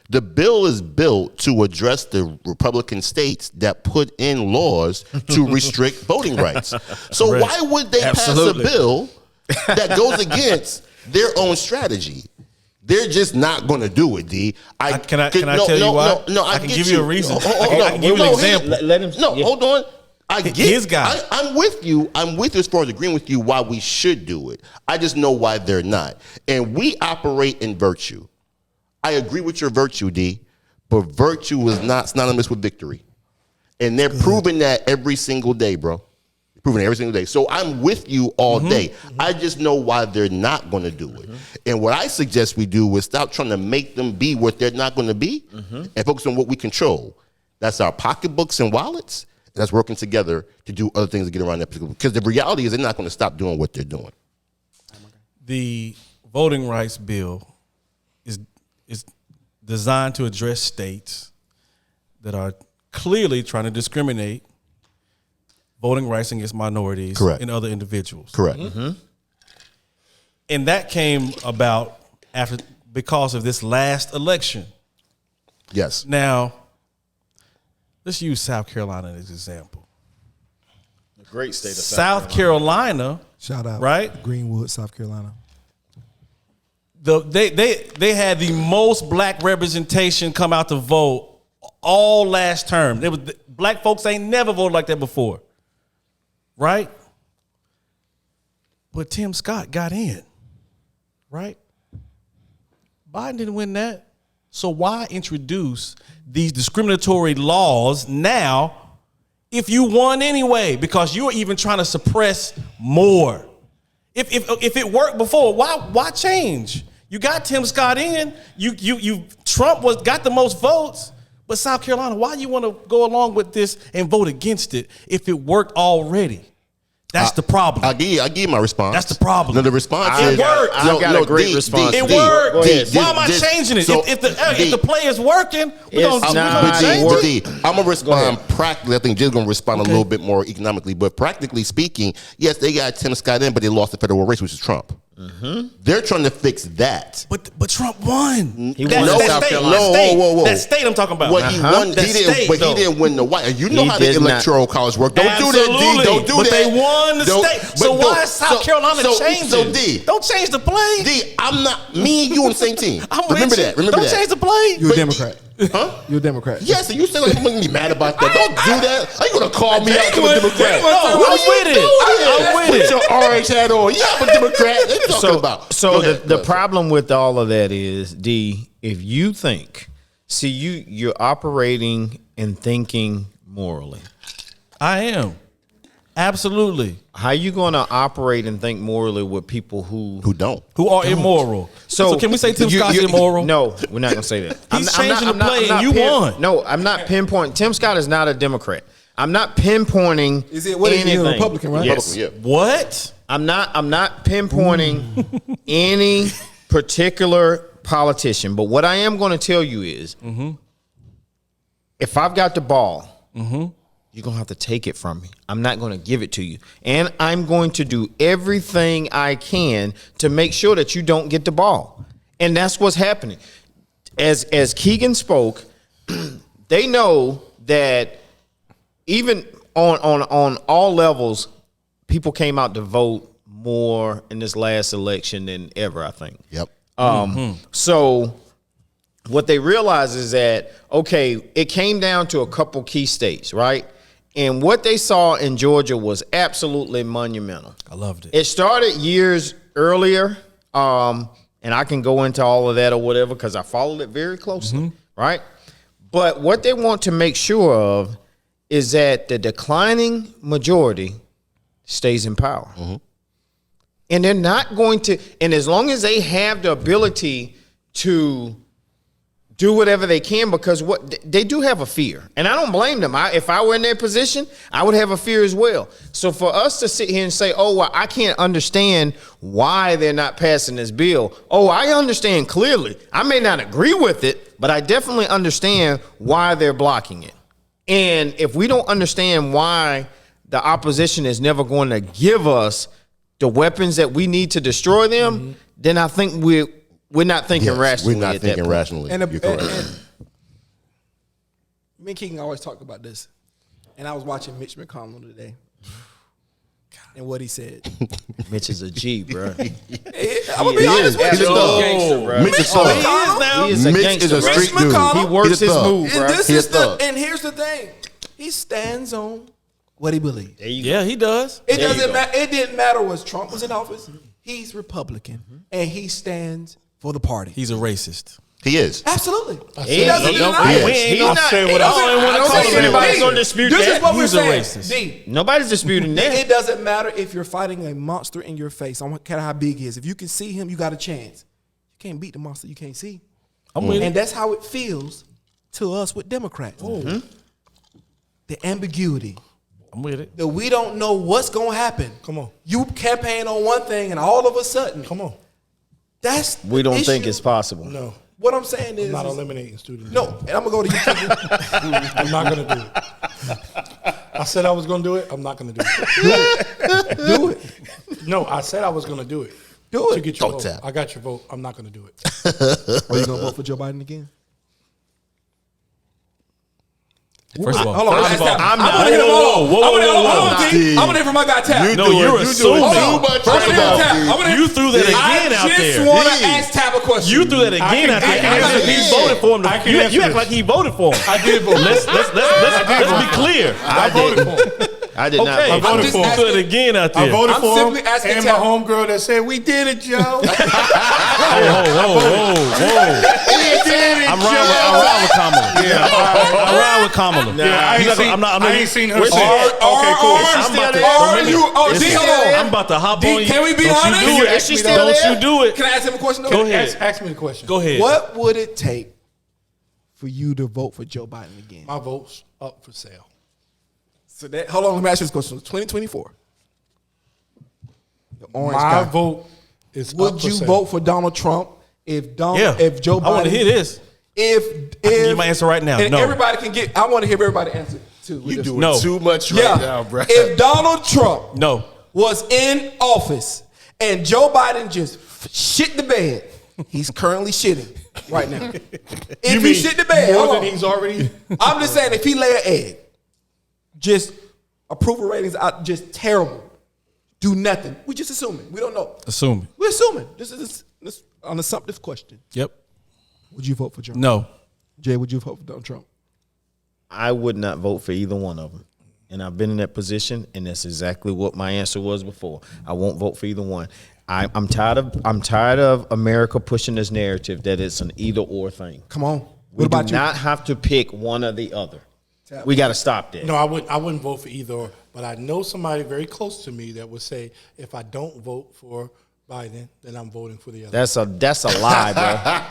The bill is built to address the Republican states that put in laws to restrict voting rights. So Right. why would they Absolutely. pass a bill that goes against their own strategy? They're just not going to do it, D. Can I tell you why? No, I can get give you a reason. Hold I can give you an example. Let him. No, yeah. hold on. I get His guy. I'm with you. I'm with you as far as agreeing with you why we should do it. I just know why they're not. And we operate in virtue. I agree with your virtue, D, but virtue is not synonymous with victory. And they're proving that every single day, bro. Proving it every single day. So I'm with you all day. I just know why they're not going to do it. And what I suggest we do is stop trying to make them be what they're not going to be and focus on what we control. That's our pocketbooks and wallets. And that's working together to do other things to get around that. Because the reality is they're not going to stop doing what they're doing. The voting rights bill is designed to address states that are clearly trying to discriminate voting rights against minorities Correct. and other individuals. Correct. And that came about because of this last election. Yes. Now, let's use South Carolina as an example. Great state of South Carolina, Shout out, right? Greenwood, South Carolina. They had the most black representation come out to vote all last term. Black folks ain't never voted like that before, right? But Tim Scott got in, right? Biden didn't win that. So why introduce these discriminatory laws now if you won anyway? Because you're even trying to suppress more. If it worked before, why change? You got Tim Scott in. Trump got the most votes, but South Carolina, why you want to go along with this and vote against it if it worked already? That's the problem. I'll give you my response. That's the problem. No, the response It is worked. I've got a great response. It D, worked. go ahead. Why am I changing it? So, if the play is working, we're It's gonna not change work. it. I'm gonna respond practically. I think Jill's gonna respond a little bit more economically, but practically speaking, yes, they got Tim Scott in, but they lost the federal race, which is Trump. They're trying to fix that. But Trump won. He won South Carolina. Whoa. That state I'm talking about. What he won, That he didn't. state, But though. he didn't win the white. You know He how the did not. electoral college work. Don't do that, Absolutely. D. Don't do but that. they won the Don't- state. but So why don't- is South Carolina changing? So D, Don't change the play. D, I'm not. Me and you on the same team. I'm Remember with you. that. Remember Don't that. change the play. You're a But- Democrat. Huh? You're a Democrat. Yes, and you say like I'm gonna be mad about that. Don't do that. Are you gonna call me out to a January- Democrat? No, I'm with it. I'm with Put it. your orange hat on. Yeah, I'm a Democrat. What are you talking about? So Go ahead. the problem with all of that is, D, if you think, you're operating and thinking morally. I am. Absolutely. How you going to operate and think morally with people who don't? Who are immoral. So can we say Tim Scott's immoral? No, we're not going to say that. He's changing the play and you won. No, I'm not pinpointing. Tim Scott is not a Democrat. I'm not pinpointing. Is it what is he, a anything. Republican, right? Yes. Republican, What? I'm not pinpointing any particular politician, but what I am going to tell you is, if I've got the ball, you're going to have to take it from me. I'm not going to give it to you. And I'm going to do everything I can to make sure that you don't get the ball. And that's what's happening. As Keegan spoke, they know that even on all levels, people came out to vote more in this last election than ever, I think. Yep. So what they realize is that, okay, it came down to a couple key states, right? And what they saw in Georgia was absolutely monumental. I loved it. It started years earlier, and I can go into all of that or whatever because I followed it very closely, right? But what they want to make sure of is that the declining majority stays in power. And they're not going to, and as long as they have the ability to do whatever they can, because what they do have a fear, and I don't blame them. If I were in their position, I would have a fear as well. So for us to sit here and say, "Oh, well, I can't understand why they're not passing this bill," oh, I understand clearly. I may not agree with it, but I definitely understand why they're blocking it. And if we don't understand why the opposition is never going to give us the weapons that we need to destroy them, then I think we're not thinking Yes, rationally. we're not at thinking that point. rationally. And, You're correct. me and Keegan always talk about this. And I was watching Mitch McConnell today. in what he said. Mitch is a G, bro. I'm gonna be honest with He's you. a thug. Gangster, bro. Mitch is a McConnell. thug. He is a Mitch gangster, is a bro. street Mitch dude. McConnell. He works He's a his thug. move, And bro. this He a is the thug. and here's the thing. He stands on what he believes. There you go. Yeah, he does. It There you doesn't go. matter. It didn't matter was Trump was in office. He's Republican and he stands for the party. He's a racist. He is. Absolutely. He doesn't is. deny it. We ain't He's gonna not. say I what I don't I want to don't call think anybody's anybody's gonna dispute This is that. what we're He's a saying. racist. D, Nobody's disputing that. it doesn't matter if you're fighting a monster in your face. I don't care how big he is. If you can see him, you got a chance. You can't beat the monster you can't see. I'm with And it. that's how it feels to us with Democrats. The ambiguity. I'm with it. That we don't know what's going to happen. Come on. You campaign on one thing and all of a sudden, Come on. that's We the don't think issue. it's possible. No. What I'm saying is, I'm not eliminating students. no, and I'm going to go to YouTube. I'm not going to do it. I said I was going to do it. I'm not going to do it. Do it. No, I said I was going to do it. Do it. To get your Don't vote. tap. I got your vote. I'm not going to do it. Are you going to vote for Joe Biden again? First of all, Hold on. first of all, I'm I not. want to hear them all. Whoa, I want to hear whoa, them all. whoa, D. I want to hear from my guy Tap. No, you're assuming. Hold on. much I want to hear about Tap. D. I wanna hear- You threw that again out I there. just want to D. ask Tap a question. You threw that again out there. I can As if answer he this. voted for him. I can You answer act this. like he voted for him. I did vote. Let's be clear. I voted did. for him. I did not. Okay, I voted just for you him. asking- threw it again out I there. voted I'm for him. simply asking And my Tap. homegirl that said, we did it, Joe. Whoa. I'm riding with Kamala. I'm riding with Kamala. I ain't seen her Wait a say minute. it. Okay, cool. I'm about to- Are you? Oh, Is D, she hold still on. there? I'm about to hop D, on you. can we be Don't honest? You do it. Is she still Don't there? you do it. Can I ask him a question? though? Go ahead. Ask me the question. Go ahead. What would it take for you to vote for Joe Biden again? My vote's up for sale. So that, hold on, let me ask you this question. 2024. The orange My guy. vote is up Would for you sale. vote for Donald Trump if Joe Biden? I want to hear this. If give you my answer right now. and No. everybody can get. I want to hear everybody answer too. You doing No. too much yeah. right now, bro. If Donald Trump No. was in office and Joe Biden just shit the bed, he's currently shitting right now. If he shit the bed, more hold than on. he's already. I'm just saying, if he lay an egg, just approval ratings out, just terrible. Do nothing. We just assuming. We don't know. Assuming. We're assuming. This is an assumptive question. Yep. Would you vote for Trump? No. Jay, would you vote for Donald Trump? I would not vote for either one of them. And I've been in that position, and that's exactly what my answer was before. I won't vote for either one. I'm tired of America pushing this narrative that it's an either or thing. Come on. We What about do you? not have to pick one or the other. Tap. We got to stop that. No, I wouldn't vote for either or. But I know somebody very close to me that would say, if I don't vote for Biden, then I'm voting for the other. That's a lie, bro.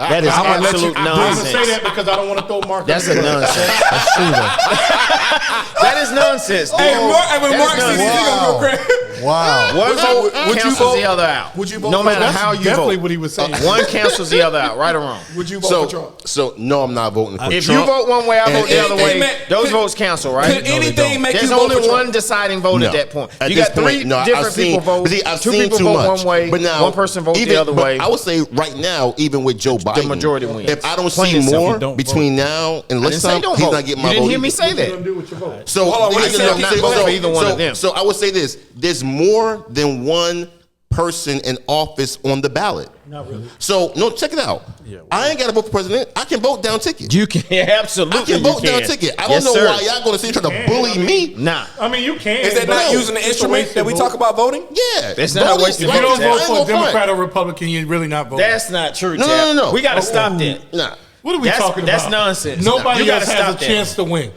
That is absolute I'm going to say nonsense. that because I don't want to throw Mark. That's a under the bus. nonsense. That's true, though. That is nonsense. Hey, dude. when That Mark is sees this, he nonsense. gonna go crazy. Wow. One vote would you cancels vote- the other out. would you vote no for- matter that's how you definitely vote. what he was saying. One cancels the other out, right or wrong. Would you vote for Trump? So no, I'm not voting for If Trump. you vote one way, I vote the other anything way. ma- Those could- votes cancel, right? Could anything make There's you vote only for Trump? one deciding vote No. at that point. At You this got three point, no, different I've seen, people vote. but see, I've Two seen people too vote much. one way. But now, one person vote even, the other but way. I would say right now, even with Joe Biden, majority wins. If I don't Plain see and simple. more Don't between now and I next didn't say time, don't he's vote. not getting my You didn't vote. hear me either. say What you that. gonna do with your vote? So Hold on, when I you said I'm not voting for either one of them. So I would say this: there's more than one person in office on the ballot. Not really. So no, check it out. I ain't got to vote for president. I can vote down ticket. You can absolutely. I can vote down ticket. I don't Yes, know sir. why y'all going to sit trying to bully me. Nah. I mean, you can. Is that but not no, using the it's a instrument wasted that we vote. talk about voting? Yeah, That's not voting. a waste of If you don't vote, I vote ain't for a gonna front. Democrat or Republican, you're really not voting. That's not true, No, Chap. no. We got to stop that. Nah. What are we talking about? That's nonsense. Nobody You gotta else has stop a that. chance to win.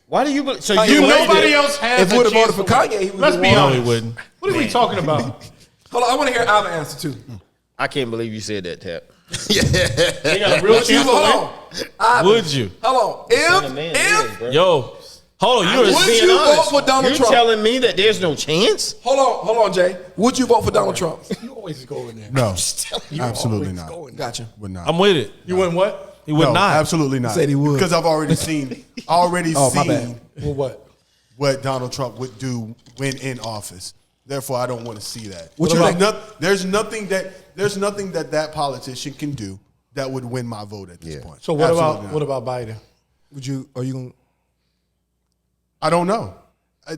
Why do you? So Kanye you West know Nobody did. else has If a we would've chance voted to for win. Kanye, he would Let's have be won. No, honest. he wouldn't. What are we talking about? Hold on, I want to hear Alvin answer too. I can't believe you said that, Tap. They got a real Would you chance to hold win. on? Alvin, Would you? Hold on. If Yo. Hold on. You're Would Being you honest. vote for Donald You Trump? telling me that there's no chance? hold on, Jay. Would you vote for Donald Trump? You always go in there. No, You absolutely always not. go in there. Gotcha. Would not. I'm with it. You win what? He would no, not. absolutely not. Said he would. Because I've already seen Oh, my bad. seen Well, what? what Donald Trump would do when in office. Therefore, I don't want to see that. What you There's think? there's nothing that politician can do that would win my vote at this Yeah. point. So what Absolutely about not. Biden? Would you? Are you going? I don't know.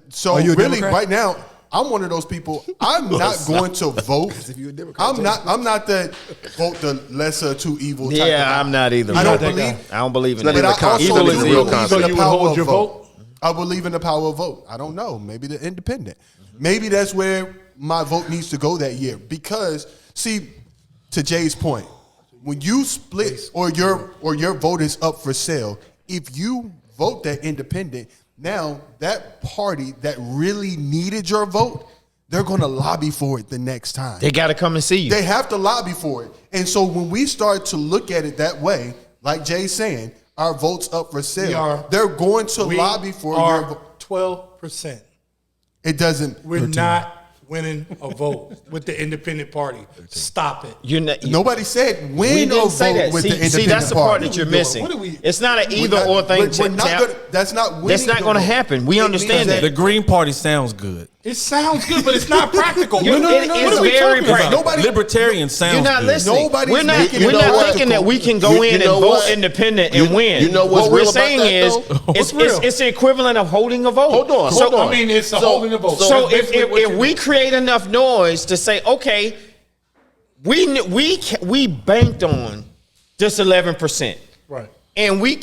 So Are you a really, Democrat? right now, I'm one of those people. I'm not going to vote. If you're a Democrat, I'm not that vote the lesser of two evil type of Yeah, guy. I'm not either. I don't bro. believe. I don't believe in It's that. not But I even a also concept. It's a believe real in concept. So the you would power hold of your vote. I believe in the power of vote. I don't know. Maybe the independent. Maybe that's where my vote needs to go that year. Because, see, to Jay's point, when you split or your vote is up for sale, if you vote that independent, now that party that really needed your vote, they're going to lobby for it the next time. They got to come and see you. They have to lobby for it. And so when we start to look at it that way, like Jay's saying, our vote's up for sale. They're going to lobby for your vote. 12%. It doesn't. We're not winning a vote with the independent party. Stop it. You're not, Nobody said we win or didn't say vote that. with the See, independent that's the party. part that you're missing. What are we- It's not an We're either not- or thing. we're not Tap. gonna- that's not winning. That's not the going to vote. happen. We It understand means that. The Green Party sounds good. It sounds good, but it's not practical. It is What are we very talking about? practical. Libertarian sounds You're not good. listening. Nobody's We're not, making we're it not practical. thinking that we can go in You and know vote what? independent and win. you know what's what we're real about saying that, is though? What's real? it's the equivalent of holding a vote. Hold on, So, hold on. I mean, it's a So- holding the vote. So That's if, basically what if you we do. create enough noise to say, okay, we banked on just 11%. Right. And we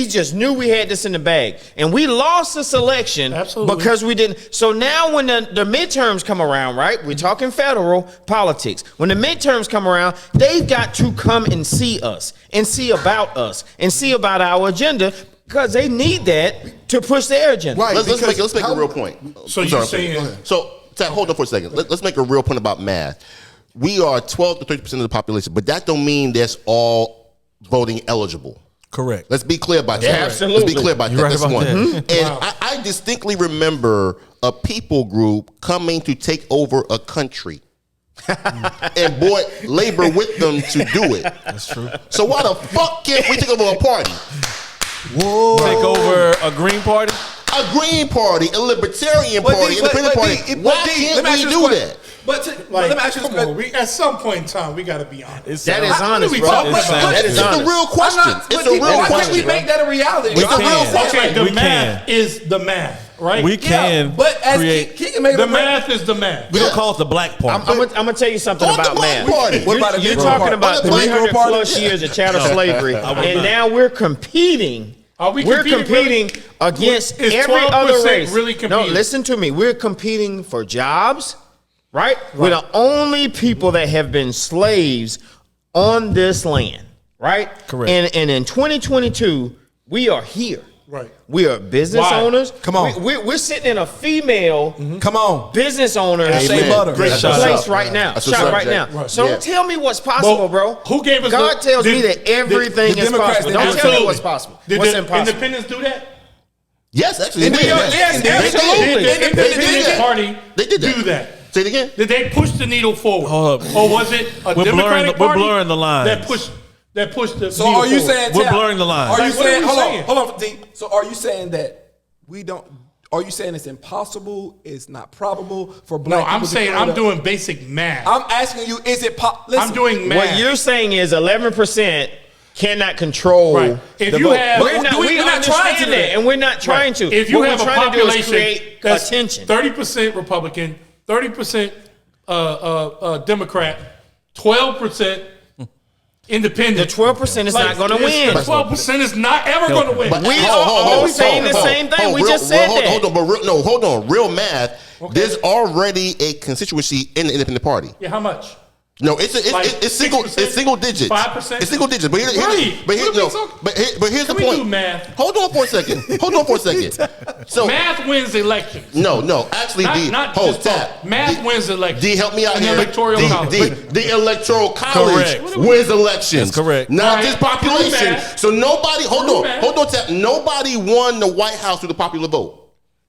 just knew we had this in the bag, and we lost this election Absolutely. because we didn't. So now when the midterms come around, right? We're talking federal politics. When the midterms come around, they've got to come and see us and see about us and see about our agenda because they need that to push their agenda. Right. Let's make because a how- real point. So I'm you're sorry. saying- So Tat, hold on for a second. Let's make a real point about math. We are 12 to 30% of the population, but that don't mean that's all voting eligible. Correct. Let's be clear about that. absolutely. Let's be clear about You're that. right That's about one. that. And I distinctly remember a people group coming to take over a country. And brought labor with them to do it. That's true. So why the fuck can't we take over a party? Take over a Green Party. A Green Party, a Libertarian But Party, D, but Independent Party. D, Why but D, can't let me ask we you do this question. that? But Like, let me ask you this come on, question. at some point in time, we got to be honest. That is honest, we bro. talking about? That is It's honest. a real question. I'm not- It's but a D, real why can't question. we make that a reality? We I'm can. not saying Okay, that. the We math can. is the math, right? We can But as create. Keegan made The a point. math is the math. We don't call it the Black Party. I'm gonna tell you something Fuck the about Black math. Party. What about the You're Negro talking Party? about What about the 300 Negro Party? plus years of chattel slavery, and now we're competing. Are we We're competing competing really? against Is every 12% other race. really No, competing? listen to me. We're competing for jobs, right? We're the only people that have been slaves on this land, right? Correct. And in 2022, we are here. Right. We are business Why? owners. Come on. We're sitting in a female Come on. business owner Shea Butter. Great That's shout place out. right now. That's Shot what's up, right Jay. now. Right. So Yeah. don't tell me what's possible, bro. Who gave us God the- tells me did- that everything the is Democrats possible. did Don't tell me Absolutely. what's possible. Did What's the impossible? independents do that? Yes, actually, And they did. yes, They absolutely. Did the did independent that. party They did that. do that? Say it again. Did they push the needle forward? Hold up. Or was it a We're blurring Democratic the- we're Party blurring the lines. that pushed the So needle are you forward? saying We're Tab, blurring the lines. Are you Like, what are saying we saying? hold on, D. So are you saying that we don't? Are you saying it's impossible? It's not probable for No, black people I'm to saying create I'm a- doing basic math. I'm asking you, is it possible? I'm doing math. What you're saying is 11% cannot control Right. If the you vote. have- we're But not, we're we not trying to understand do that, that. and we're not trying to. If you What have we're a trying to do is population create that's attention. 30% Republican, 30% Democrat, 12% independent. The 12% is not going to win. 12% is not ever going to win. But We are all saying the same thing. We just said that. Hold on, but hold on. Real math. There's already a constituency in the independent party. Yeah, how much? No, it's Like single 6%? it's single digits. 5%? It's single digits. But Right. but here, What are we no, talking- but here's Can the we point. do math? Hold on for a second. So Math wins elections. no, actually, Not hold just talk. tap. Math wins elections. D, help me out An here. electoral D, college. the electoral college Correct. wins elections. That's correct. Not All right. just population. Prove that. So nobody, Prove that. hold on, tap. Nobody won the White House with the popular vote.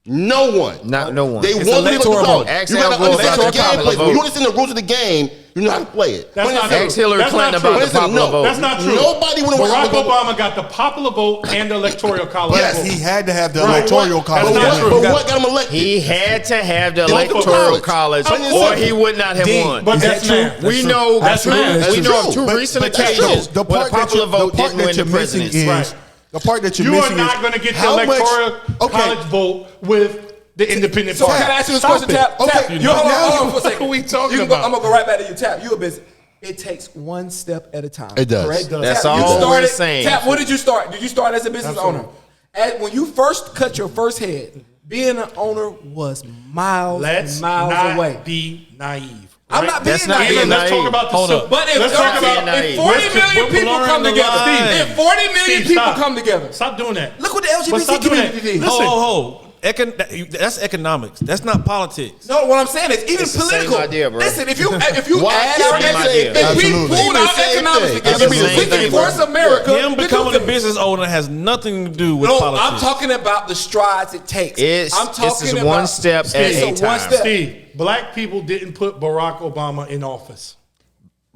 No one. No one. They It's won the electoral vote. vote. Ask You gotta Al Gore understand about the the game. popular When you vote. understand the rules of the game, you know how to play it. That's not Ask true. Hillary That's Clinton not about true. the Listen, popular no. vote. That's not true. Nobody wouldn't want Barack to vote. Obama got the popular vote and the electoral college Yes, vote. he had to have the Right. electoral That's college. not true. But what got him elected? He had to have the Electoral electoral college. college, Of or course. he would not have D, won. But Is that's that true? math. We know That's math. we know of true. two recent But that's true. occasions The where the part that popular vote the part didn't win that the you're missing presidency. is the part that you're You are missing not is going to get the how much- electoral okay, college vote with the independent So party. can I ask you this Stop question, it. Tap? Okay, Tap. You hold on for a second. What are we talking You can go- about? I'm gonna go right back to you, Tap. You a business. It takes one step at a time. It does. Correct? That's Tap, you all we're started- saying. Tap, what did you start? Did you start as a business Absolutely. owner? And when you first cut your first head, being an owner was miles Let's and miles not away. be naive. I'm right? not being That's not naive. being Let's talk naive. about the Hold silver. up. But if, Let's talk about naive. if 40 Let's- million we're people blurring come the together, line. if 40 million Steve, people stop. come together, Stop doing that. look what the But LGBT stop doing that. community did. Listen. Ho. That's economics. That's not politics. No, what I'm saying is even It's the same political. idea, bro. Listen, if you Why add can't our we economics, say if that? we Absolutely. pulled It's our the same economics thing. together, It's the same we thing, can bro. force America. Him to do becoming a things. business owner has nothing to do with No, politics. I'm talking about the strides it takes. I'm talking This is about one step at it's a one time. step. Steve, black people didn't put Barack Obama in office.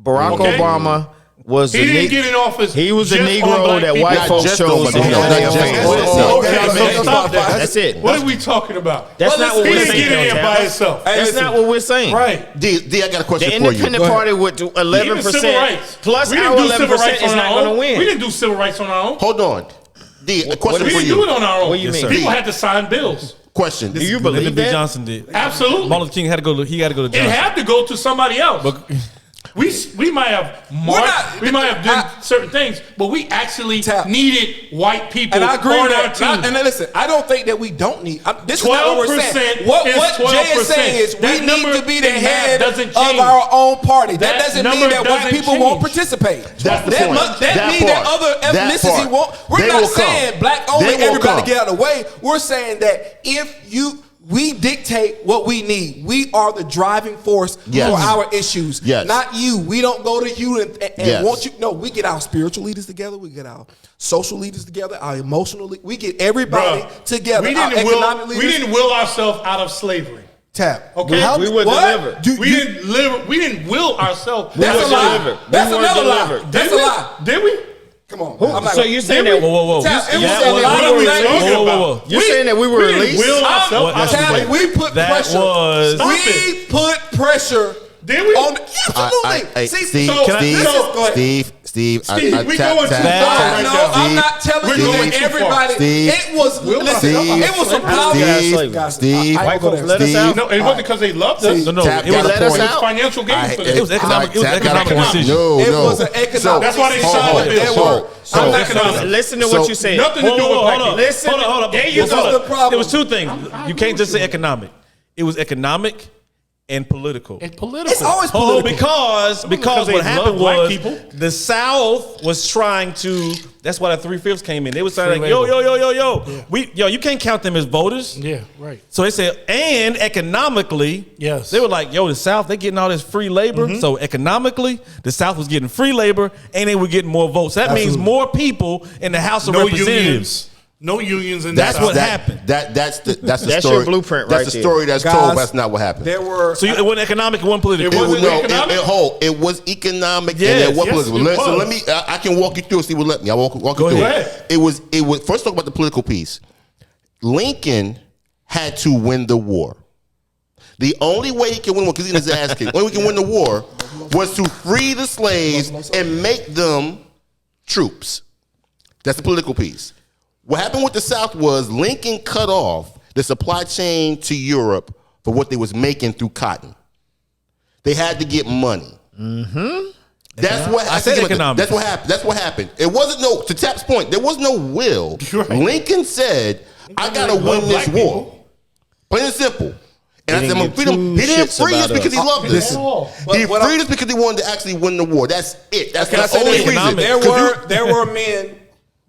Barack Okay. Obama was He the didn't get in office. He was the just on Negro black that people. white Not folks just chose on to black have people. their Not just face. on That's black it. Okay, man. so stop that. That's it. What are we talking about? That's not what He we're didn't saying. get in here by himself. Hey, That's listen. not what we're saying. Right. D, I got a question The for you. independent party with Even 11% civil rights. plus we our didn't do civil 11% rights is on not our going to own. win. We didn't do civil rights on our own. Hold on. D, a question We for didn't you. do it on our own. What do you mean? People had to sign bills. Question. Do you Lyndon believe B. that? Johnson did. Absolutely. Martin Luther King had to go. He had to go to It Johnson. had to go to somebody else. But We might have marched, we might have done certain things, but we actually Tap. needed white people And I agree on with our that. team. And then listen, I don't think that we don't need. This is not what we're 12% saying. What is Jay is 12%. saying is we That need number to be the in math head doesn't of change. our own party. That That doesn't mean number that white doesn't people won't change. participate. That's the point. That That mean that part. other That ethnicity part. won't. We're They not will come. saying black only. They will Everybody come. get out of the way. We're saying that if we dictate what we need. We are the driving force Yes. for our issues. Yes. Not you. We don't go to you and Yes. want you. No, we get our spiritual leaders together. We get our social leaders together. Our emotional. We get everybody Bruh, together. We our didn't economic will, leaders. we didn't will ourselves out of slavery. Tap. Okay. How- We were What? delivered. We didn't will ourselves. That's We a were lie. delivered. That's We were another lie. delivered. That's Did a we? lie. Did we? Come on. I'm not So gonna- you're saying Did that? we? whoa. Tap, it was Yeah, a what lot are we of talking things. about? You're saying that we were We didn't released? will ourselves out of Tap, slavery. we put That pressure. was- Stop we it. put pressure. Did we? On absolutely. Hey, See, Steve, so Steve, this is- go ahead. Steve, Steve, we tap, going too tap, far tap, right No, now. I'm Steve, not telling We're you going and too far. everybody. Steve, It was listen. Steve, It was some Steve, powerful. Guys, Steve, I White go folks there. let us Steve. out. No, it wasn't because they loved us. No, Tap it was got a let us point. out. financial gain for them. It was economic. It was Tap an got a economic point. decision. No, It no. was an economic. That's why they decision. signed the bill. There were- So- I'm so- not gonna- Listen to So- what you said. Nothing to do with black people. Listen. Hold up. There you This go. is the problem. It was two things. You can't just say economic. It was economic and political. It's political. It's always Oh, political. because they what happened love black was people. the South was trying to. That's why the 3/5 came in. They was saying Free like, yo, labor. you can't count them as voters. Yeah, right. So they said, and economically, Yes. they were like, yo, the South, they getting all this free labor. So economically, the South was getting free labor, and they were getting more votes. That means Absolutely. more people in the House of No Representatives. unions. No unions in That's that. what happened. That's the That's your story. blueprint That's right the there. story that's Guys, told. That's not what happened. There were. So it wasn't economic, it wasn't political. It wasn't No, economic? it was economic Yes, and it was yes, political. it So was. let me. I can walk you through. See what let me. I walk you through. ahead. It was. First, talk about the political piece. Lincoln had to win the war. The only way he can win one, because he didn't ask it, the only way he can win the war was to free the slaves and make them troops. That's the political piece. What happened with the South was Lincoln cut off the supply chain to Europe for what they was making through cotton. They had to get money. That's what I said economics. That's what happened. That's what happened. It wasn't to Tap's point. There was no will. Right. Lincoln said, "I gotta Love win this black war." people. Plain and simple. And I He said, didn't "I'm give freedom." two He didn't shits free us about because he us. loved us. Listen, He what freed us because he wanted to actually win the war. That's it. That's Can I the say only this? reason. There were men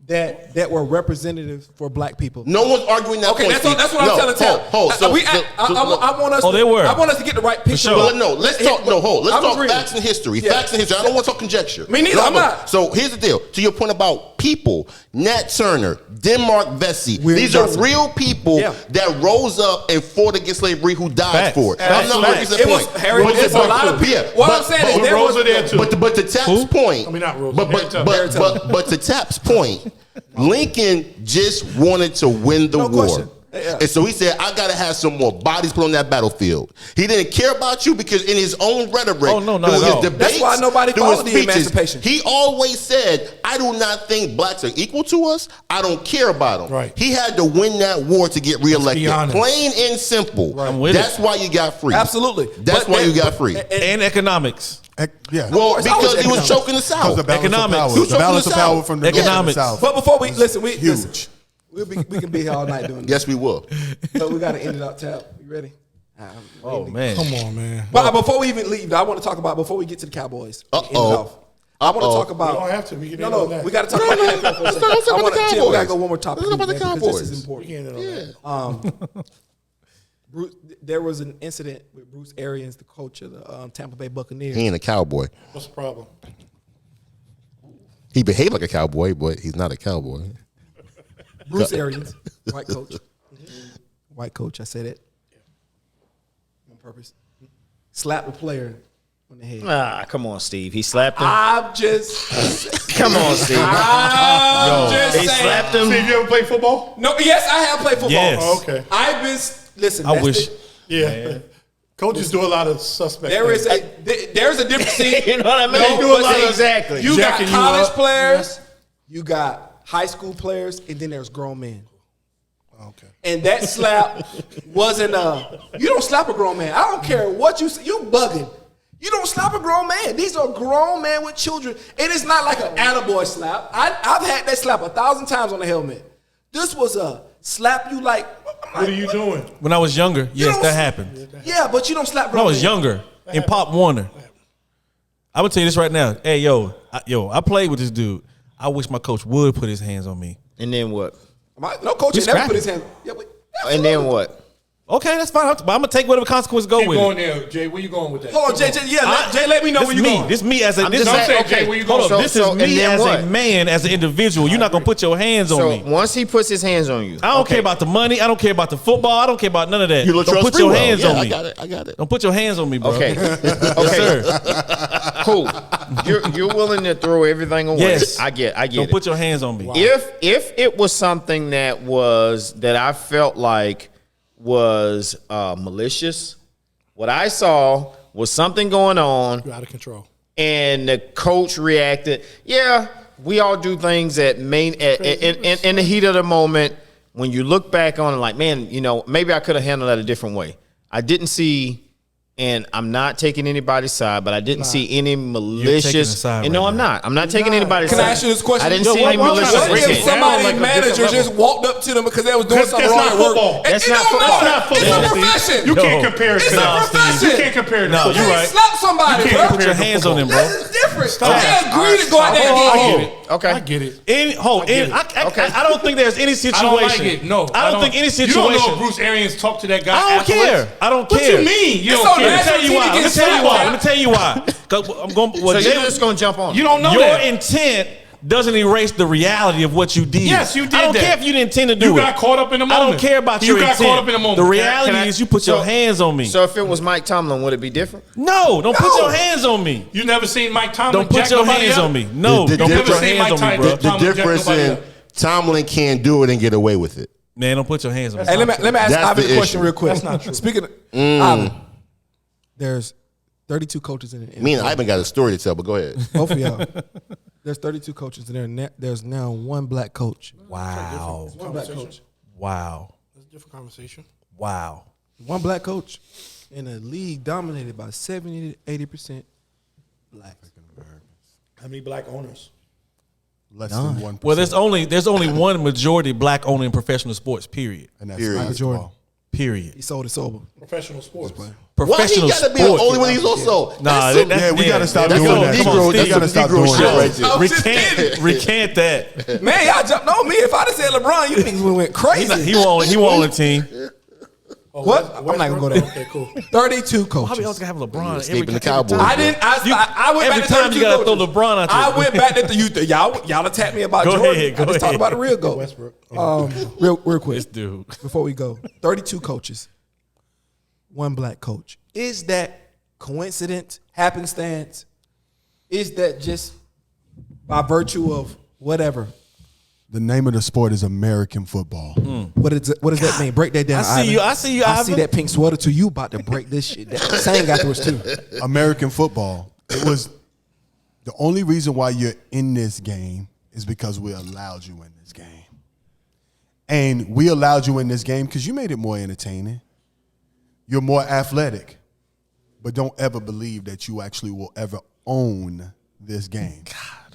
that were representatives for black people. No one's arguing that Okay, point. that's what I'm No, telling Tap. hold. So, I want us. Oh, they were. I want us to get the right picture. sure. Well, no, let's talk. No, hold. Let's I'm talk agreeing. facts and history. Yeah. Facts and history. I don't want to talk conjecture. Me neither, No, I'm but- not. So here's the deal. To your point about people, Nat Turner, Denmark Vesey. William These Johnson. are real people Yeah. that rose up and fought against slavery who died Facts. for it. Facts. I'm not arguing that It was point. Harry. But- It's a lot of people. Yeah, What but- I'm saying but- is there was Rosa there too. But to Tap's point, I mean, not Rosa, but Harry Tubman. Harry Tubman. but to Tap's point, Lincoln just wanted to win the No war. question. And so he said, I got to have some more bodies put on that battlefield. He didn't care about you because in his own rhetoric, Oh, no, not through at his all. debates, That's why nobody through followed his the speeches, emancipation. he always said, I do not think blacks are equal to us. I don't care about them. Right. He had to win that war to get reelected. honest. Plain and simple. I'm with That's it. why you got free. Absolutely. That's But why then- you got free. And economics. Yeah. Well, course, I was because he was economics. choking the Because South. the balance Economics. of You power. The choking balance the of power South. from the North and the Economics. South. But before we listen, we Huge. listen, we can be here all night doing this. Yes, we will. But we got to end it out, Tab. You ready? Oh man. Come on, man. But before we even leave, I want to talk about before we get to the Cowboys. end it off. I want to talk about. We don't have to. We can end no, on that. we got to talk about the NFL for a second. Let's talk I about want the to. We got to Cowboys. go one more topic. Let's talk about the man, because Cowboys. This is important. We can end on that. Bruce, there was an incident with Bruce Arians, the coach of the Tampa Bay Buccaneers. He ain't a cowboy. What's the problem? He behaved like a cowboy, but he's not a cowboy. Bruce Arians, white coach. White coach, I said it on purpose. Slapped a player on the head. Ah, come on, Steve. He slapped him. I'm just, Come on, Steve. I'm just He saying. slapped him. Steve, you ever play football? No, yes, I have played football. Yes. Oh, okay. I've been, listen. I that's wish. the- Yeah. Coaches do a lot of suspect There is things. there's a difference. See, You know what I mean? No, Do a but lot see, of- exactly. You Jacking got you college up. players, you got high school players, and then there's grown men. Okay. And that slap wasn't you don't slap a grown man. I don't care what you say. You bugging. You don't slap a grown man. These are grown men with children. And it's not like an attaboy slap. I've had that slap 1,000 times on the helmet. This was a slap you like. What are you doing? When I was younger, You yes, don't- that happened. Yeah, but you don't slap When grown I was men. younger in Pop Warner, I would tell you this right now. Hey, I played with this dude. I wish my coach would put his hands on me. And then what? No coach We ain't never scrapping. put his hand. Yeah, And then what? Okay, that's fine. But I'm gonna take whatever consequences go Keep with going it. there, Jay. Where you going with that? Hold on, Jay. Jay, let me know where This you me. going. This me as a. I'm This just is, saying, okay, where you hold going? on. So- This so- is and me then as what? a man, as an individual. You're not gonna put your hands on So me. once he puts his hands on you, I don't care about the money. I don't care about the football. I don't care about none of that. You Don't Latrell put your Sprewell. hands Yeah, on I me. got it. Don't put your hands on me, bro. okay, Yes, okay, sir. cool. You're willing to throw everything away. Yes. I get Don't it. put your hands on me. If it was something that I felt like was malicious, what I saw was something going on, You're out of control. and the coach reacted. Yeah, we all do things that in the heat of the moment. When you look back on it, like, man, maybe I could have handled that a different way. I didn't see. And I'm not taking anybody's side, but I didn't see any taking a malicious. side And no, right I'm now. not. I'm not taking anybody's Can side. I ask you this question? I didn't Yo, see what- any what malicious if intent. somebody Like a manager different just level. walked up to them because they was doing That's something not wrong at work? football. It That's don't not football. matter. That's not It's a football, Steve. profession. You No. can't compare it. It's to a that. profession. You can't compare it. No, to you're football. right. Slap somebody, You bro. can't Put your hands on him, bro. This is different. Okay. They agreed to go out there and I get get hit. it. Okay. I get it. I don't think there's any situation. I don't like it. No, I don't think any You don't know if situation. Bruce Arians talked to that guy. I don't afterwards? care. I don't What care. you mean? You It's don't on care? Let me tell you why. Let me tell you why. Let me tell you why. 'Cause I'm going. So Well, you're Jay, just gonna jump on? You don't know your that. intent doesn't erase the reality of what you did. Yes, you did I don't that. care if you didn't intend to do You it. got caught up in the I moment. don't care about You your got intent. caught up in the moment. The Can I- reality can I- is you put your hands on me. So if it was Mike Tomlin, would it be different? No, don't put your hands on me. You never seen Mike Tomlin Don't put jack your nobody hands up? on me. No, The don't put your difference- hands on me, bro. The difference in Tomlin can't do it and get away with it. Man, don't put your hands on me. Hey, let me ask That's Ivan the a question issue. real quick. That's not true. Speaking of Ivan, there's 32 coaches in the Me and Ivan got a story to tell, but go ahead. Both of y'all. There's 32 coaches in there. There's now one black coach. Wow. One black coach. Wow. That's a different conversation. Wow. One black coach in a league dominated by 70 to 80% black. How many black owners? Less than 1%. Well, there's only one majority black owner in professional sports. Period. and that's Period. basketball. Period. He sold it sober. Professional sports. Why he Professional gotta be the sports. only one he's also? Nah, That's that- Yeah, we gotta stop that's doing some that. Negro- Come on, that's we gotta some stop Negro doing shit that. right there. I was just kidding. Recant that. Man, y'all jumped on me. If I'd have said LeBron, you niggas went crazy. He won't on the team. Oh, What? I'm not gonna go there. Okay, cool. 32 How we always coaches. gonna have LeBron? escaping every the Cowboys. time? I didn't. I went every back to time you 32 gotta throw coaches. LeBron out there. I went back to the y'all attacked me about Go Jordan. ahead, go I just talked ahead. about the real goat. Westbrook. Real quick. This dude. Before we go, 32 coaches, one black coach. Is that coincidence, happenstance? Is that just by virtue of whatever? The name of the sport is American football. What does that mean? Break that down. I see you. Ivan. I see you. I see Ivan. that pink sweater too. You about to break this shit down. Sang afterwards too. American football. It was the only reason why you're in this game is because we allowed you in this game. And we allowed you in this game because you made it more entertaining. You're more athletic. But don't ever believe that you actually will ever own this game.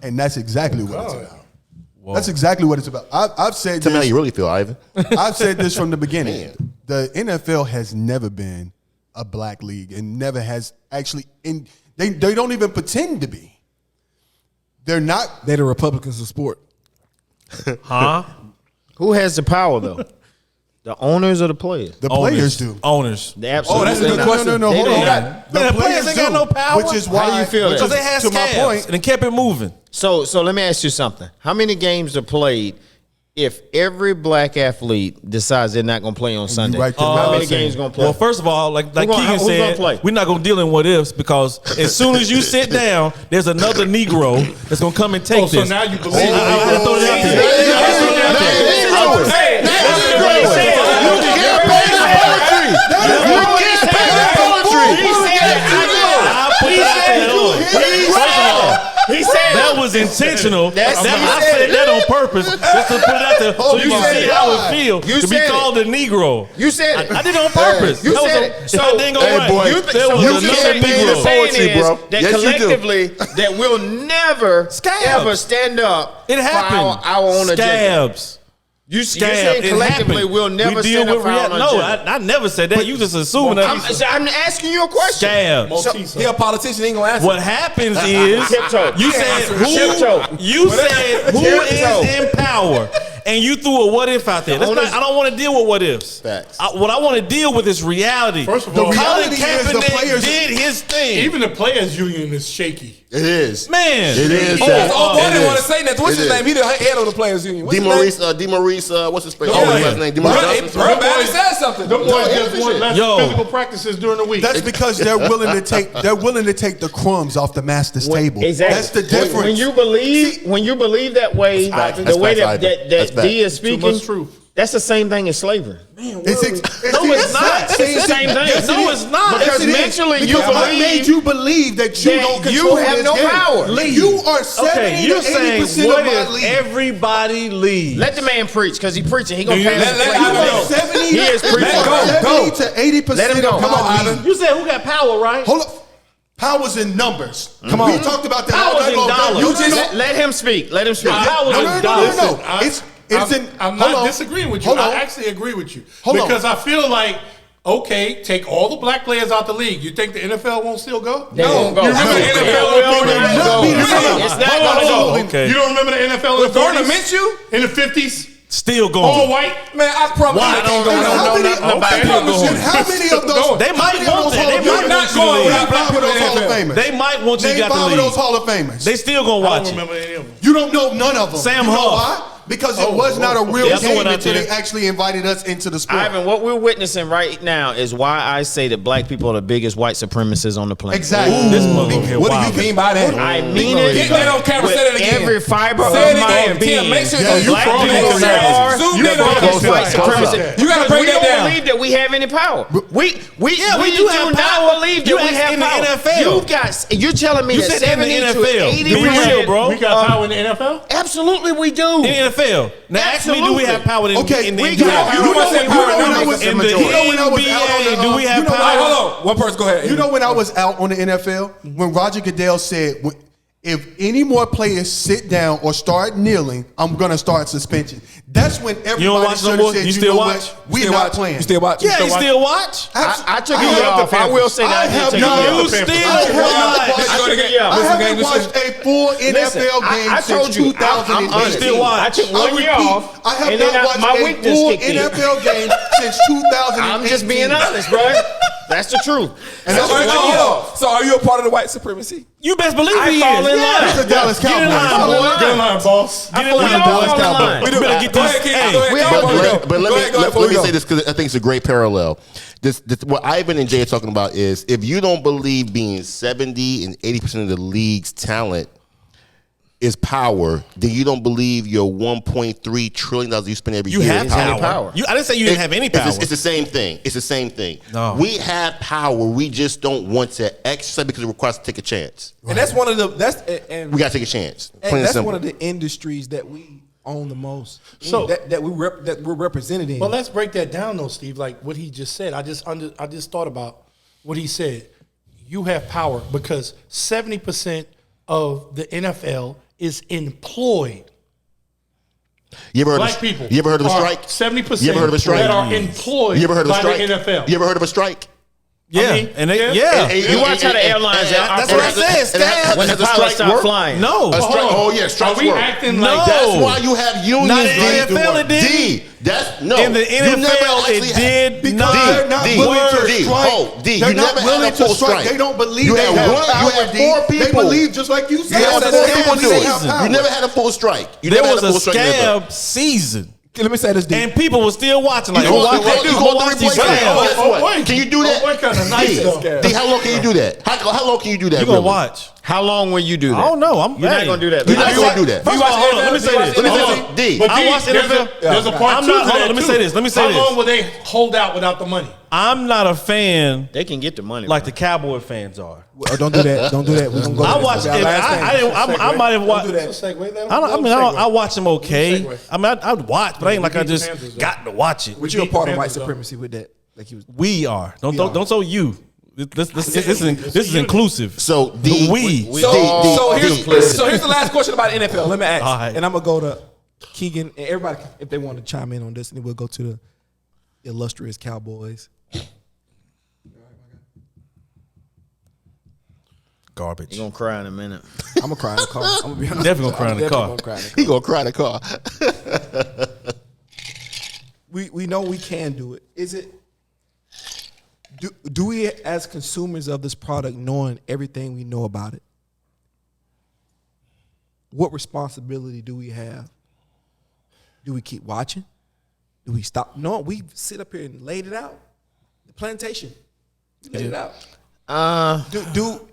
And that's exactly what it's about. That's exactly what it's about. I've said Tell me how this. you really feel, Ivan. I've said this from the beginning. The NFL has never been a black league and never has actually. They don't even pretend to be. They're not. They're the Republicans of sport. Huh? Who has the power though? The owners or the players? The players do. Owners. They absolutely that's a good not. question. No, They hold do on. not. The Man, the players ain't got no power. Which is why. How do you feel that? Because they had to my scabs point. and kept it moving. So let me ask you something. How many games are played if every black athlete decides they're not going to play on Sunday? right there. How many Same. games going to play? Well, first of all, like gonna- Keegan who's gonna said, play? we're not going to deal in what ifs because as soon as you sit down, there's another Negro that's going to come and take Oh, so this. now you believe I had to throw it out there. I had to throw it out there. I put that out there. He said That was intentional. That's- I you said said that on purpose just to put it out there so you you can said see it. how it feels You to be said it. called a Negro. You said it. I did it on purpose. You That was said a- it. if So, I didn't go hey, right. boy, There was you another can't be in the Negro. poetry, bro. That Yes, you do. collectively that we'll never Scabs. ever stand up It for happened. our own agenda. Scabs. You're Scabs. saying It collectively happened. we'll never we deal stand up with for our own reality. No, agenda. I never said that. You just assuming that. I'm asking you a question. Scabs. He a politician. He ain't gonna answer. What happens is Tiptoe. you said Tiptoe. who Tiptoe. is in power, and you threw a what if out there. That's not, I don't want to deal with what ifs. Facts. What I want to deal with is reality. First of The all, Colin reality is the Kaepernick players- did his thing. even the players' union is shaky. It is. Man, It is. Oh, Zach. boy, It didn't is. want to say that. What's It his is. name? He the head of the players' union. What's his name? DeMaurice, what's his face? Yeah, What's yeah. his name? DeMaurice Johnson? Herb Barry said something. Them boys just want less Yo. physical practices during the week. That's because they're willing to take the crumbs off the master's table. Exactly. That's the difference. When you believe that way, facts. the That's way facts, that Ivan. That's D is facts. speaking, Too much truth. that's the same thing as slavery. It's No, it's not. It's the same thing. Yes, No, it it's is. not. Because Yes, it is. mentally you Because I believe made you believe that you that don't you control have this no game. power. You are 70 Okay, you're to saying 80% what of my if league. everybody leaves? Let the man preach because he preaching. He gonna Do you- pass the let plate. Ivan You go. are 70 He is preaching. Let go. 70 to 80% Let him go. of Come my on, league. Ivan. You said who got power, right? Hold up. Powers in numbers. Come on. We talked about that all Powers night in long. dollars. You just Let him speak. Let him speak. Powers in no. dollars. I'm hold not on. disagreeing with you. Hold on. I actually agree with you. Hold on. because I feel like, okay, take all the black players out the league. You think the NFL won't still go? They won't go. You remember the No. NFL Will in not the go. '50s? It's not Hold on, gonna hold go. on. Okay. You don't remember the NFL in the Gardner 40s? Minshew? In the 50s? Still All going. white? Man, I promise Why? you they I ain't don't going know. on. How many, no, I no, promise no. you, how many of those? They how might many of want those that. Hall They of might Famers? not going Name without black five of people those in the Hall of NFL. Famers. They might want you Name got the five of those league. Hall of Famers. They still gonna I watch don't it. remember any of them. You don't know none of them. Sam you know Huff. why? Because it was not a real That's the game one out until there. they actually invited us into the sport. Ivan, what we're witnessing right now is why I say that black people are the biggest white supremacists on the planet. Exactly. This motherfucker here What do wild. you mean by that? I mean it. Get that on camera. With Say that again. every fiber Say it of my again. Tim, being. make sure Yeah, you Black from people America. are Zoom the in on biggest this. white Close up. supremacists. You gotta Because break we that don't down. believe that we have any power. We do have not power. believe You that we asked have in the power. NFL. You're telling me You that said in the 70 to NFL. 80 Be real, bro. We got power in the NFL? Absolutely, we do. In the NFL. Now ask me, do we have power in, Okay, in the we NBA? got- you know when I was- in the you know when I was out on the, NBA, do we have you know when All right, power? hold on. One person, go ahead. You know when I was out on the NFL, when Roger Goodell said, if any more players sit down or start kneeling, I'm going to start suspension. That's when everybody watch no should more? have said, You still know watch? what? We're not playing. You still watch? Yeah, you still watch? I took a I year have off. I will say that. I I did have take a not- year You off. still I have not watch? watched- Go to get- Yeah. I what's the game haven't this watched year? a full NFL game I since told you, 2018. I'm honest. still watch. I took I 1 year repeat, off, I have and then not watched my a weakness full kicked in. NFL game since 2018. I'm just being honest, bro. That's the truth. And that's All right, what hold it is. on. So are you a part of the white supremacy? You best believe I he fall is. in Yeah. line. It's the Dallas Get in Cowboys. line, Fall in boy. line. Get in line, boss. Get in We line, all boy. fall in Cowboys. line. We better get Go this. ahead, Keith. Hey, Go ahead. we Keith. all Go do. ahead. But Go ahead, go ahead, let me go. say this because I think it's a great parallel. This what Ivan and Jay are talking about is if you don't believe being 70 and 80% of the league's talent is power, then you don't believe your $1.3 trillion you spend every You year have is power. I didn't say you didn't have any power. It's the same thing. It's the same thing. No. We have power. We just don't want to exercise because it requires to take a chance. And that's one of the We got to take a chance. and Plain and that's simple. one of the industries that we own the most. So- that we're represented in. Well, let's break that down, though, Steve. Like what he just said, I just thought about what he said. You have power because 70% of the NFL is employed. You ever heard Black of, people. You ever heard of a strike? 70% You ever heard of a strike? that are employed You ever heard of a by strike? the NFL. You ever heard of a strike? Yeah, I mean, and they, yeah. yeah. You watch how the airlines that's what I said. when the pilots start flying. No, A strike. Oh yeah, strikes Are we work. acting No. like That's why you have unions. Not in the D. NFL it didn't. D. That's no. in the You never NFL actually it had- did not. They're not D, willing to D, strike. oh, D, They're you not never had willing a to full strike. strike. They don't believe You they had have one- you power, had D. four They people. believe just like you said. You had Yes, four that's people what do I'm it. saying. You never had a full strike. You There never was had a full strike never. scab season, Let me say this, D. and people were still watching. Like, You go go- watch, you go- you go go watch to these replay. scabs. Guess what? boy. Can you do that? Oh, boy, kinda nice, D, though. D, how long can you do that? How long can you do that? You gonna really? watch? How long will you do that? I don't know. You're not gonna do that. You're not gonna do that. First of all, hold on. Let me say this. Let me Hold say on. this. D. But I D, watched there's NFL. There's a part I'm two not- to hold on, that, let me too. say this. Let me say How this. long will they hold out without the money? I'm not a fan They can get the money. like bro. the Cowboy fans are. Oh, don't do that. Don't do that. We're gonna go. I to watched. this. I might have watched. Don't do that. That's a segue. Let him- I let him mean, segue. I watch them okay. Segue. I mean, I'd watch, but I ain't like I beat the just Panthers, though. got to watch it. But you're a beat part the of white Panthers, though. supremacy with that. Like he was. We are. Don't so you. This is you. inclusive. So D. We. D, So, D, so, D, here's, D. so here's the last question about NFL. Let me ask, All right. and I'm gonna go to Keegan and everybody if they want to chime in on this, and then we'll go to the illustrious Cowboys. Garbage. You're gonna cry in a minute. I'm gonna cry in the car. I'm gonna be honest. Definitely gonna cry in the car. Gonna cry in the car. He gonna cry in the car. We know we can do it. Is it? Do we as consumers of this product, knowing everything we know about it, what responsibility do we have? Do we keep watching? Do we stop? No, we sit up here and laid it out. The plantation, we laid it out.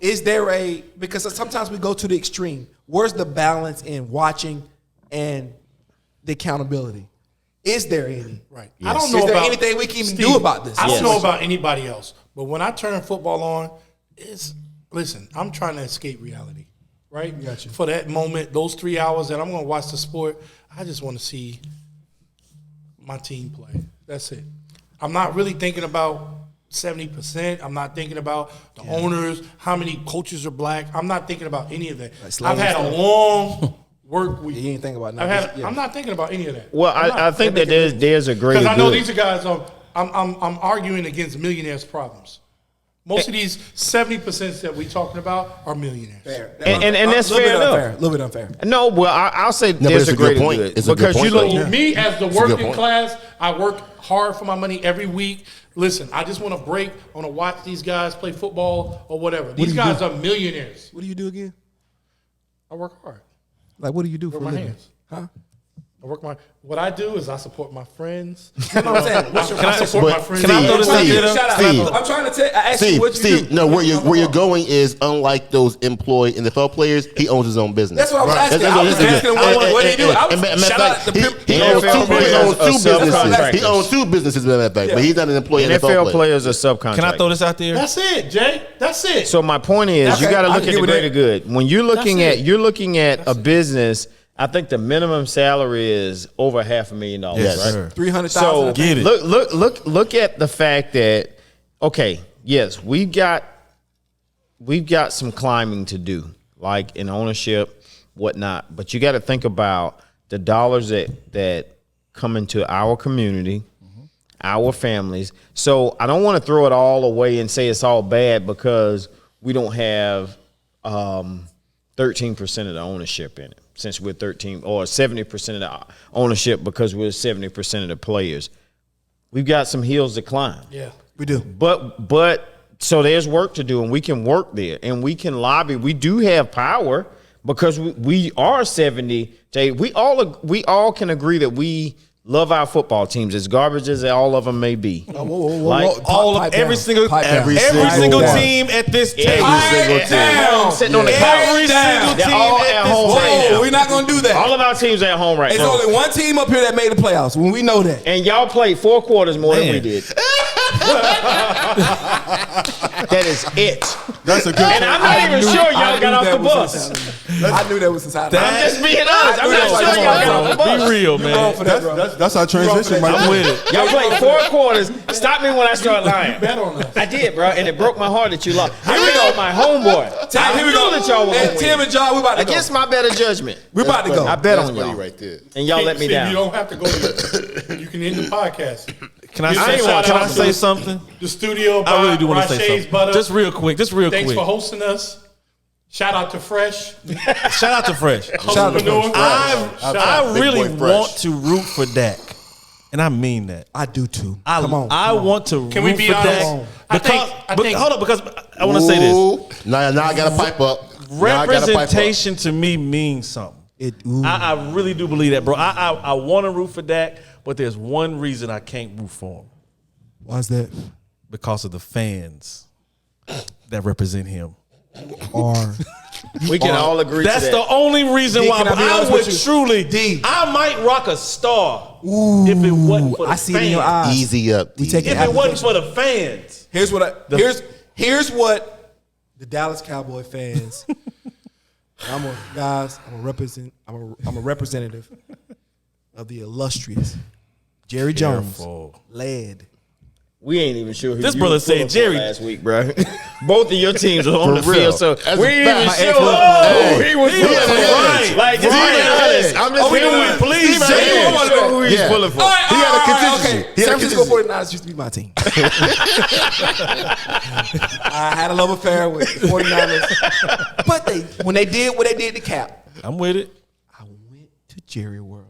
Is there a, because sometimes we go to the extreme. Where's the balance in watching and the accountability? Is there any? Right. Yes. I don't know Is there about anything we can even Steve, do about this? I don't Yes. know about anybody else, but when I turn football on, listen, I'm trying to escape reality, right? Gotcha. For that moment, those 3 hours that I'm going to watch the sport, I just want to see my team play. That's it. I'm not really thinking about 70%. I'm not thinking about the owners, how many coaches are black. I'm not thinking about any of that. slang I've had a stuff. long work week. You ain't thinking about nothing. Yeah. I'm not thinking about any of that. Well, I'm not. I think that there's a greater Because I know good. these are guys. I'm arguing against millionaires' problems. Most of these 70% that we're talking about are millionaires. Fair. And that's a little fair bit enough. unfair. A little bit unfair. No, well, I'll say but there's it's a a good greater point. good. It's a good because you point, look, though. Me as the a good working point. class, I work hard for my money every week. Listen, I just want to break. I want to watch these guys play football or whatever. These do you guys do? are millionaires. What do you do again? I work hard. Like, what do you do for a my living? hands. Huh? What I do is I support my friends. You know what I'm saying? What's your I support my but friends. Can I throw this out Steve, there? though? Shout out. Steve. I'm trying to tell. I asked you Steve, what you Steve, do. no, where you're going is unlike those employed NFL players. He owns his own business. That's what I was asking. That's I was asking him what he do. I was- matter of shout out fact, to Pimp- he NFL owns two players are businesses. subcontractors. He owns two businesses, matter of fact, but he's not an employee NFL NFL player. players are subcontractors. Can I throw this out there? That's it, Jay. That's it. So my point is, you Okay, got to I look can at get the with greater that. good. When you're looking it. at a business, I think the minimum salary is over $500,000. Yes, right? sir. 300,000. So Get it. Look at the fact that yes, we've got some climbing to do, like in ownership, whatnot. But you got to think about the dollars that come into our community, our families. So I don't want to throw it all away and say it's all bad because we don't have 13% of the ownership in it, since we're 13 or 70% of the ownership because we're 70% of the players. We've got some hills to climb. yeah. we do. But so there's work to do, and we can work there, and we can lobby. We do have power because we are 70. Jay, we all can agree that we Love our football teams, as garbage as all of them may be. Every single down. team at this table. Every single team. Sitting on the couch. Every single They're team all at at this home right table. now. We're not gonna do that. All of our teams are at home right It's now. only one team up here that made the playoffs. When we know that. And y'all played 4 quarters more than we Man. did. That is it. That's a good. And I'm not even sure y'all got off the bus. I knew that was inside. I'm just being honest. I'm not sure y'all got off the bus. Be real, man. That's our transition. I'm with it. Y'all played 4 quarters. Stop me when I start lying. Bet on us. I did, bro, and it broke my heart that you lost. Here we go, my homeboy. Time, here we I go. knew that y'all were And gonna Tim win. and John, we about to Against go. my better judgment. We about to go. I bet That's on money y'all, right there. and y'all let me See, down. You don't have to go yet. You can end the podcast. Can I Give say, a shout can I out say to something? The studio. I really do want to say Rashay's something. Butter. Just real quick. Thanks for hosting us. Shout out to Fresh. Shout out to Fresh. Shout out to Manure. Fresh. I Big really boy Fresh. want to root for Dak, and I mean that. I do too. I want to Can we root be for honest? Dak. I Because, think- hold on, because I want to say this. Ooh. Now I got to pipe up. Now I gotta pipe up. Representation to me means something. I really do believe that, bro. I want to root for Dak, but there's one reason I can't root for him. Why's that? Because of the fans that represent him. Or We can all agree That's to the that. only reason D, why. can I But be I honest would with you? truly, D. I might rock a star if it wasn't for the I see fans. it in your eyes. Easy up. We take If it wasn't for the fans. Here's what here's what the Dallas Cowboy fans. I'm a representative of the illustrious Jerry Jones Careful. led. We ain't even sure who This you brother was said pulling for Jerry- last week, bro. Both of your teams were on For the real. field, so That's we a ain't fact. even My sure ex-husband- who he was pulling for. right. Like, just being honest. I'm just being honest. Please, Steve Jerry. Adams. I want to know who he's Yeah. pulling for. He had a contingency. Okay. He had San a Francisco contingency. 49ers used to be my team. I had a love affair with the 49ers. But when they did what they did to Cap, I'm with it. I went to Jerry World.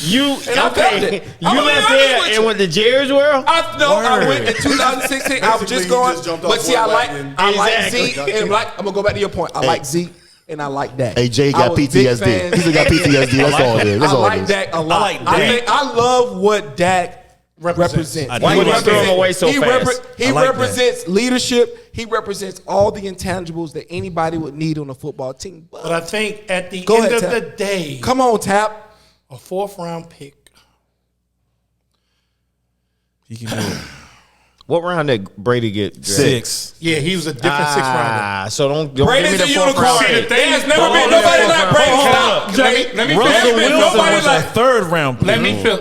You I felt okay? it. You I'm gonna be left honest there with and you. went to Jerry's World. I went in 2016. I was Basically, just he going. just jumped off But see, I one like wagon. Exactly. Zeke and I'm gonna go back to your point. I like Zeke and I like Dak. Hey, Jay I got was big PTSD. fan. He's got PTSD. That's all it is. That's I all it like is. Dak a lot. like I Dak. think I love what Dak represents. I Why do you gonna throw him understand. away so fast? He I like represents leadership. He represents all the intangibles that anybody would need on a football team. But I think at the Go end ahead, of the Tap. day, Come on, Tap. a 4th round pick. He can do it. What round did Brady get? drafted? 6. Yeah, he was a different 6th rounder. So don't give me Brady's the a 4th unicorn. round See, the pick. thing There's is, never hold been on, nobody hold like on, Brady. hold on. Stop. Let me Russell finish. Wilson Nobody was like. a 3rd round pick.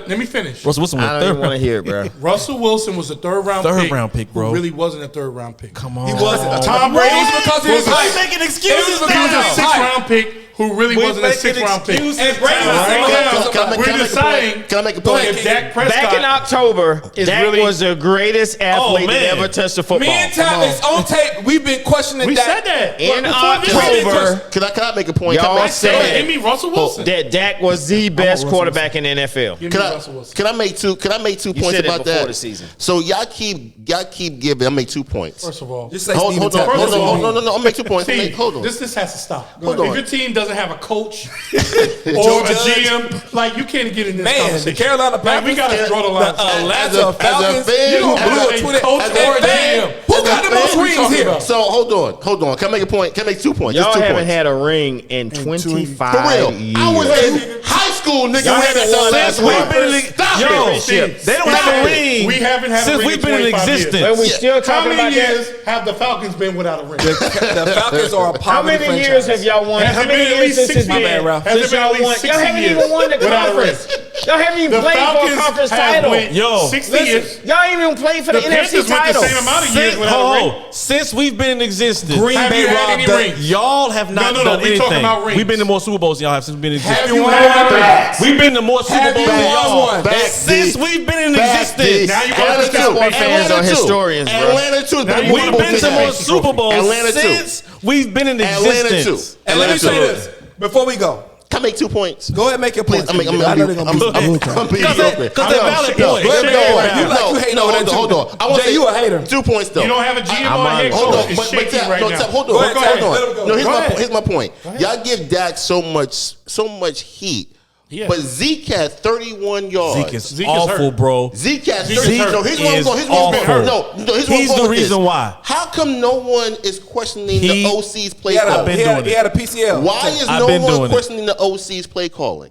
Let me finish. Russell Wilson was I a don't even 3rd want to round. hear it, bro. Russell Wilson was a 3rd round Third pick. round pick, bro. Who really wasn't a 3rd round pick. Come on. He wasn't. Tom Brady It was because of his was a- height. making It excuses was because He was of a his 6th height. round pick who really We're wasn't a making 6th round pick. excuses. And Brady was Right. single Can I handed. make- We're We're just deciding. Can I make a Go point? ahead, If Dak Prescott Back in October, is Dak really- was the greatest athlete that man. ever touched the football. Me and Tap is on tape. We've been questioning we Dak. said that In before this October, season. Can I make a point? Y'all Can I said- make- Give me Russell Wilson. that Dak was the best quarterback in the NFL. Give me Can Russell Wilson. I make two? Can I make 2 points said it about before that? the season. So y'all keep giving. I'll make 2 points. First of all, Just say Hold Steven on, Tap. hold First of all- on, no. I'll make 2 points. Steve, Hold on. this has to stop. Hold If on. your team doesn't have a coach or Joe a Judge. GM, like you can't get in this Man, conversation. the Carolina Like, we got to Panthers, draw the line. Atlanta Falcons, fan, you don't as blew a a Twitter. coach As or a a fan, GM. who As got a the most fan, rings here? So hold on. Can I make a point? Can I make 2 points? Y'all Just 2 haven't points. had a ring in 25 For real. years. I was in high school, nigga. Y'all We had haven't that won last that week. week. Stop Yo, it. Shit. They don't Stop have a it. ring. We haven't had a since ring we've in been in 25 years. existence. And we still How talking many about years that. have the Falcons been without a ring? The Falcons are a How poverty many franchise. years have y'all won? Has How it many been at years least since 60 it's My bad, years? Ralph. Has it Since been at y'all least won? 60 Y'all haven't years even won the without a ring? conference. Y'all haven't even The played for a Falcons conference have title. went Yo, 60 listen. years. Y'all ain't even played for the, The NFC Panthers went the title. same amount of years without a ring. Since we've been in existence, Green Have Bay you had robbed any us. rings? y'all have not No, done we anything. talking about rings. We've been to more Super Bowls than y'all have since we've been in existence. Have you won Facts. We've been to more Super Have Bowls you than won y'all. one? Back Since D. we've been in Back existence. D. Now you Atlanta want to too. sport fans Atlanta are too. historians, bro. Atlanta too. Now you We've wanna been to more Trophy. Super Bowls Atlanta too. since we've been in Atlanta too. existence. And let me say Atlanta too. this before we go. Can I make 2 points? Go ahead and make your Please, point. I'm I know they're gonna be I'm- I'm Because being they- open. because they're valid No, points. Go ahead, no, make it right. You no, like you hating no, over hold that on, too. hold on. I want Jay, you a hater. 2 points though. You don't have a GM or a head Hold coach. on, It's but shaky Tap, right no, now. Tap, hold Go ahead, on. Tap. Let him go. No, Go ahead. here's my point. Y'all give Dak so much heat Yeah. But Zeke had 31 yards. Zeke is Zeke is awful, hurt. bro. Zeke has Zeke 30. is hurt. No, here's where I'm Is going. Here's where I'm awful. going. No, here's where I'm He's going the with reason this. why. How come no one is questioning He- the OC's play He had calling? doing he it. had a PCL. Why is I've no been doing one it. questioning the OC's play calling?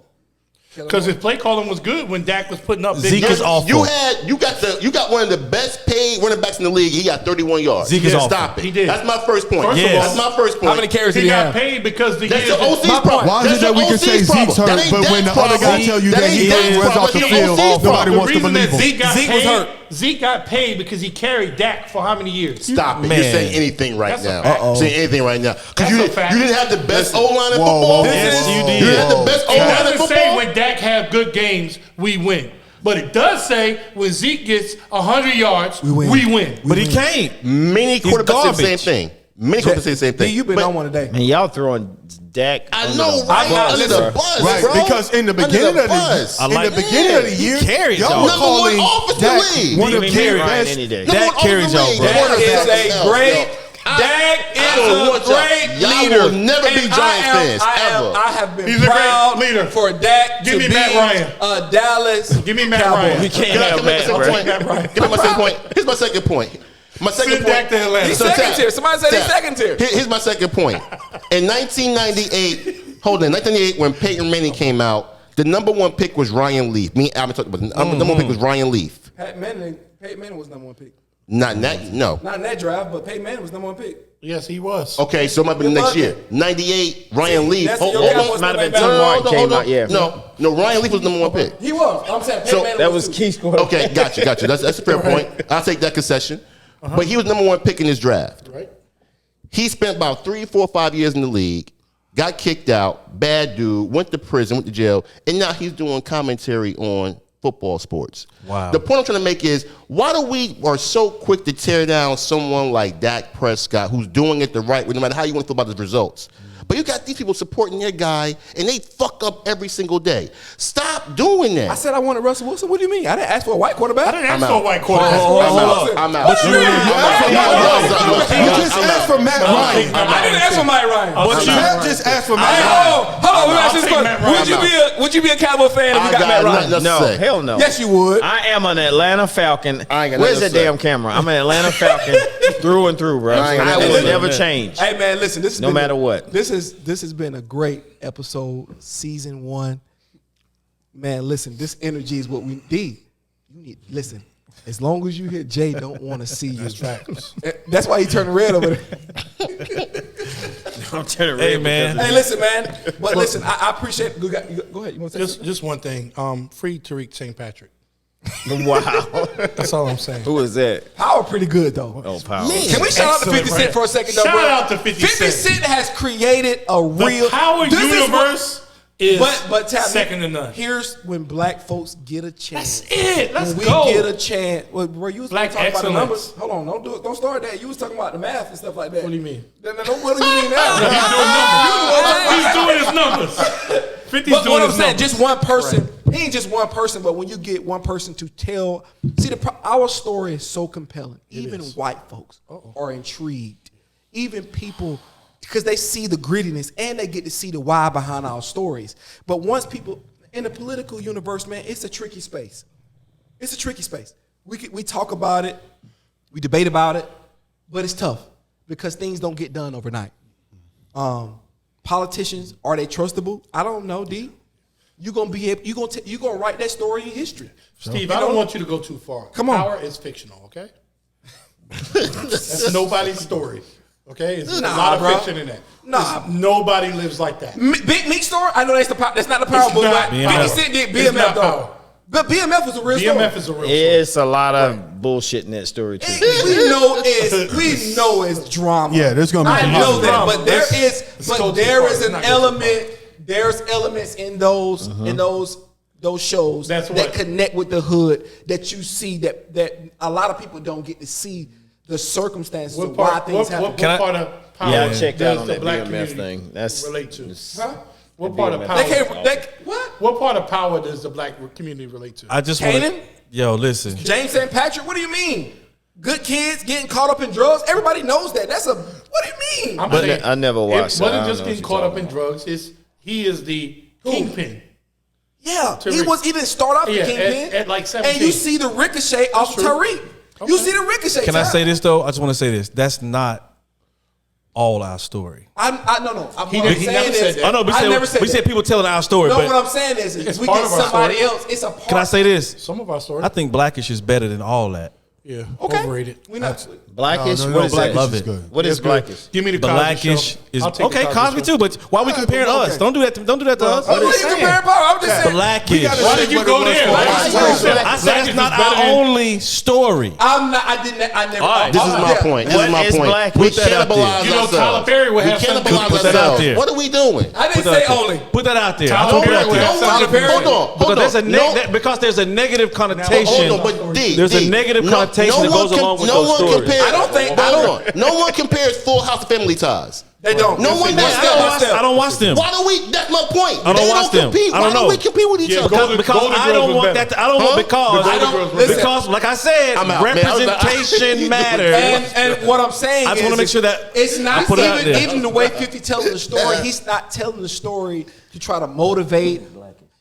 Because his play calling was good when Dak was putting up big Zeke is numbers. awful. You got one of the best paid running backs in the league. He got 31 yards. Zeke is awful. Stop it. He did. That's my first point. First of all- That's my first point. How many carries did He he got have? paid because the That's years your OC's problem. Why is That's it that your we can OC's say Zeke's problem. hurt, That but ain't when the Dak's other guy problem. tell you That that ain't he Dak's runs problem. off the That's your field, OC's nobody problem. wants to reason believe that him. Zeke was hurt. Zeke got paid because he carried Dak for how many years? Stop it. Man. You're saying anything right That's a now. fact. Saying anything right now. That's Because a fact. you didn't have the best Listen. O-line in Whoa, football. whoa, Yes, you did. You didn't have the best It O-line in doesn't say football. when Dak have good games, we win. But it does say when Zeke gets 100 yards, we win. But he can't. Many quarterbacks say the same garbage. thing. Many quarterbacks say the same D, thing. you've been But on one today. And y'all throwing Dak. I under know, the right? bus, Under bro. the bus, Right, bro. because in the Under beginning of bus. the beginning of the year, carried y'all y'all. were Number one calling offense in the Dak league. one of He the carried Ryan best. any day. Number Dak one offense carries in the y'all, league. bro. Number one Dak is offense in the a league. great. I Dak don't is want a great y'all leader. will never be And Giants fans, ever. I have been He's a great proud leader. for Dak Give to me be Matt Ryan. a Dallas Give me Matt Cowboy. Ryan. You can't Can I have make my Matt, second bro. point? Matt Ryan. Can I make my second point? Here's my second point. My second Send point. Dak to Atlanta. He's So second Dak, tier. Somebody said he's Dak, second tier. Here's my second point. In 1998, hold on, 1998 when Peyton Manning came out, the number one pick was Ryan Leaf. Me and Alvin talked about it. The number one pick was Ryan Leaf. Peyton Manning was number one pick. Not in that, no. Not in that draft, but Peyton Manning was number one pick. Yes, he was. Okay, so it might be the Good next luck. year. 98, Ryan Leaf. That's Hold your on. Cowboys Might have been back. Tim Martin came out, yeah. No, Ryan Leaf was number one pick. He was. I'm saying Peyton So Manning That was was two. Keith's quarterback. Okay, got you. That's a fair point. I'll take that concession. But he was number one pick in his draft. Right? He spent about 3, 4, 5 years in the league, got kicked out, bad dude, went to prison, went to jail, and now he's doing commentary on football sports. Wow. The point I'm trying to make is, why do we are so quick to tear down someone like Dak Prescott who's doing it the right way, no matter how you want to feel about his results? But you got these people supporting their guy, and they fuck up every single day. Stop doing that. I said I wanted Russell Wilson. What do you mean? I didn't ask for a white quarterback. I didn't ask I'm for a out. white quarterback. I'm out. What you mean? You just asked for Matt Ryan. I didn't ask for Mike Ryan. Pat just asked for Matt Hey, Ryan. hold on. Let me ask this I'll take question. Matt Ryan. Would you be a Cowboy fan if you got Matt Ryan? No, hell no. Yes, you would. I am an Atlanta Falcon. I ain't got Where's nothing that to say. damn camera? I'm an Atlanta Falcon through and through, bro. I ain't got I nothing to will say. never change. Hey man, listen. This has No been matter what. This has been a great episode, season 1. Man, listen. This energy is what we need. You need listen. As long as you hear Jay don't want to see you. That's why he turned red over there. I'm turning Hey, red man. because Hey, listen, man. But listen, I appreciate. Go ahead. You want to say Just one thing. Free Tariq St. Patrick. wow. That's all I'm saying. Who is that? Power pretty good though. Oh, power. Can we shout out to 50 Excellent, Cent right? for a second, though, Shout bro? out to 50 50 Cent. Cent has created a The real power This is what- universe is but Tabby, second to none. Here's when black folks get a chance. That's it. Let's when we go. get a chance. Well, bro, you was Black talking about the excellence. numbers. Hold on, don't do it. Don't start that. You was talking about the math and stuff like that. What do you mean? No, what do you mean now? He's doing his numbers. 50's But doing what I'm his saying, numbers. just one person. He ain't just one person, but when you get one person to tell, see, our story is so compelling. Even white folks are intrigued. Even people, because they see the grittiness and they get to see the why behind our stories. But once people in the political universe, man, it's a tricky space. It's a tricky space. We talk about it, we debate about it, but it's tough because things don't get done overnight. Politicians, are they trustable? I don't know, D. You're gonna write that story in history. Steve, You I don't know? want you to go too far. Come on. Power is fictional, okay? That's nobody's story. Okay? It's a Nah, lot of bro. fiction in that. Nah. It's- nobody lives like that. Big Meek story. I know that's not the power It's book. not. But BMF. 50 Cent did It's BMF not though. power. But BMF was a real BMF story. is a real story. It's a lot of bullshit in that story, too. We know it's drama. Yeah, there's gonna be I some know that, drama. but there Let's is go too there far. is Let's an not go too element. There's elements in those those shows That's that what- connect with the hood that you see that a lot of people don't get to see the circumstances of why things happen. What part of power Yeah, I checked out does on the that black BMF community thing. That's relate to? Huh? What part of BMF. power? They can't. What? What part of power does the black community relate to? I just want Canaan? Yo, listen. James St. Patrick, what do you mean? Good kids getting caught up in drugs? Everybody knows that. What do you mean? I'm But saying, I never watched it it. I wasn't don't just know getting what caught you're up in drugs. He is the kingpin. Yeah, he Tariq. didn't start off the Yeah, Kingpin. at like 17. And you see the ricochet off true. Tariq. You see the ricochet. Can I say this though? I just want to say this. That's not all our story. No. He What I'm never saying said is, that. I know, I never said we that. said people telling our story, No, but what I'm saying is It's we part get of our somebody story. else. It's a part. can I say this? Some of our story. I think Blackish is better than all that. Yeah, Okay. overrated. We not. Blackish. No, What is Blackish that? Love is it. good. What is It's good. Blackish? Give me the Cosby Blackish show. is I'll take okay. the Cosby too, but why are we comparing okay. us? Don't do that. Don't do that to us. I'm not even comparing power. I'm just saying. Blackish. Why did you go there? Blackish. I said that's not our only story. I'm not. I didn't. I never. All right. This is my point. This What is my is point. Blackish? We Put that out there. cannibalize You know, ourselves. Tyler Perry would We have something. cannibalize Put that out ourselves. there. What are we doing? I didn't Put that say out there. only. Put that out there. Tyler Put Perry that out would there. have Tyler something. Perry. Hold on. Because there's a negative connotation. Hold on, but D, There's a D, negative no- connotation no that one goes along with no those one stories. compares- I don't think- I Hold don't- on. No one compares Full House to Family Ties. They don't. No one does that. I don't watch them. Why do we? That's my point. I don't They watch them. compete. I don't Why know. do we compete with each Yeah, other? Because Golden I Girls don't was want better. that. I don't want because I don't- listen. because like I said, I'm out, man. representation matters. And what I'm saying I just is, wanna make sure that it's I not put it out even, there. even the way 50 telling the story. He's not telling the story to try to motivate.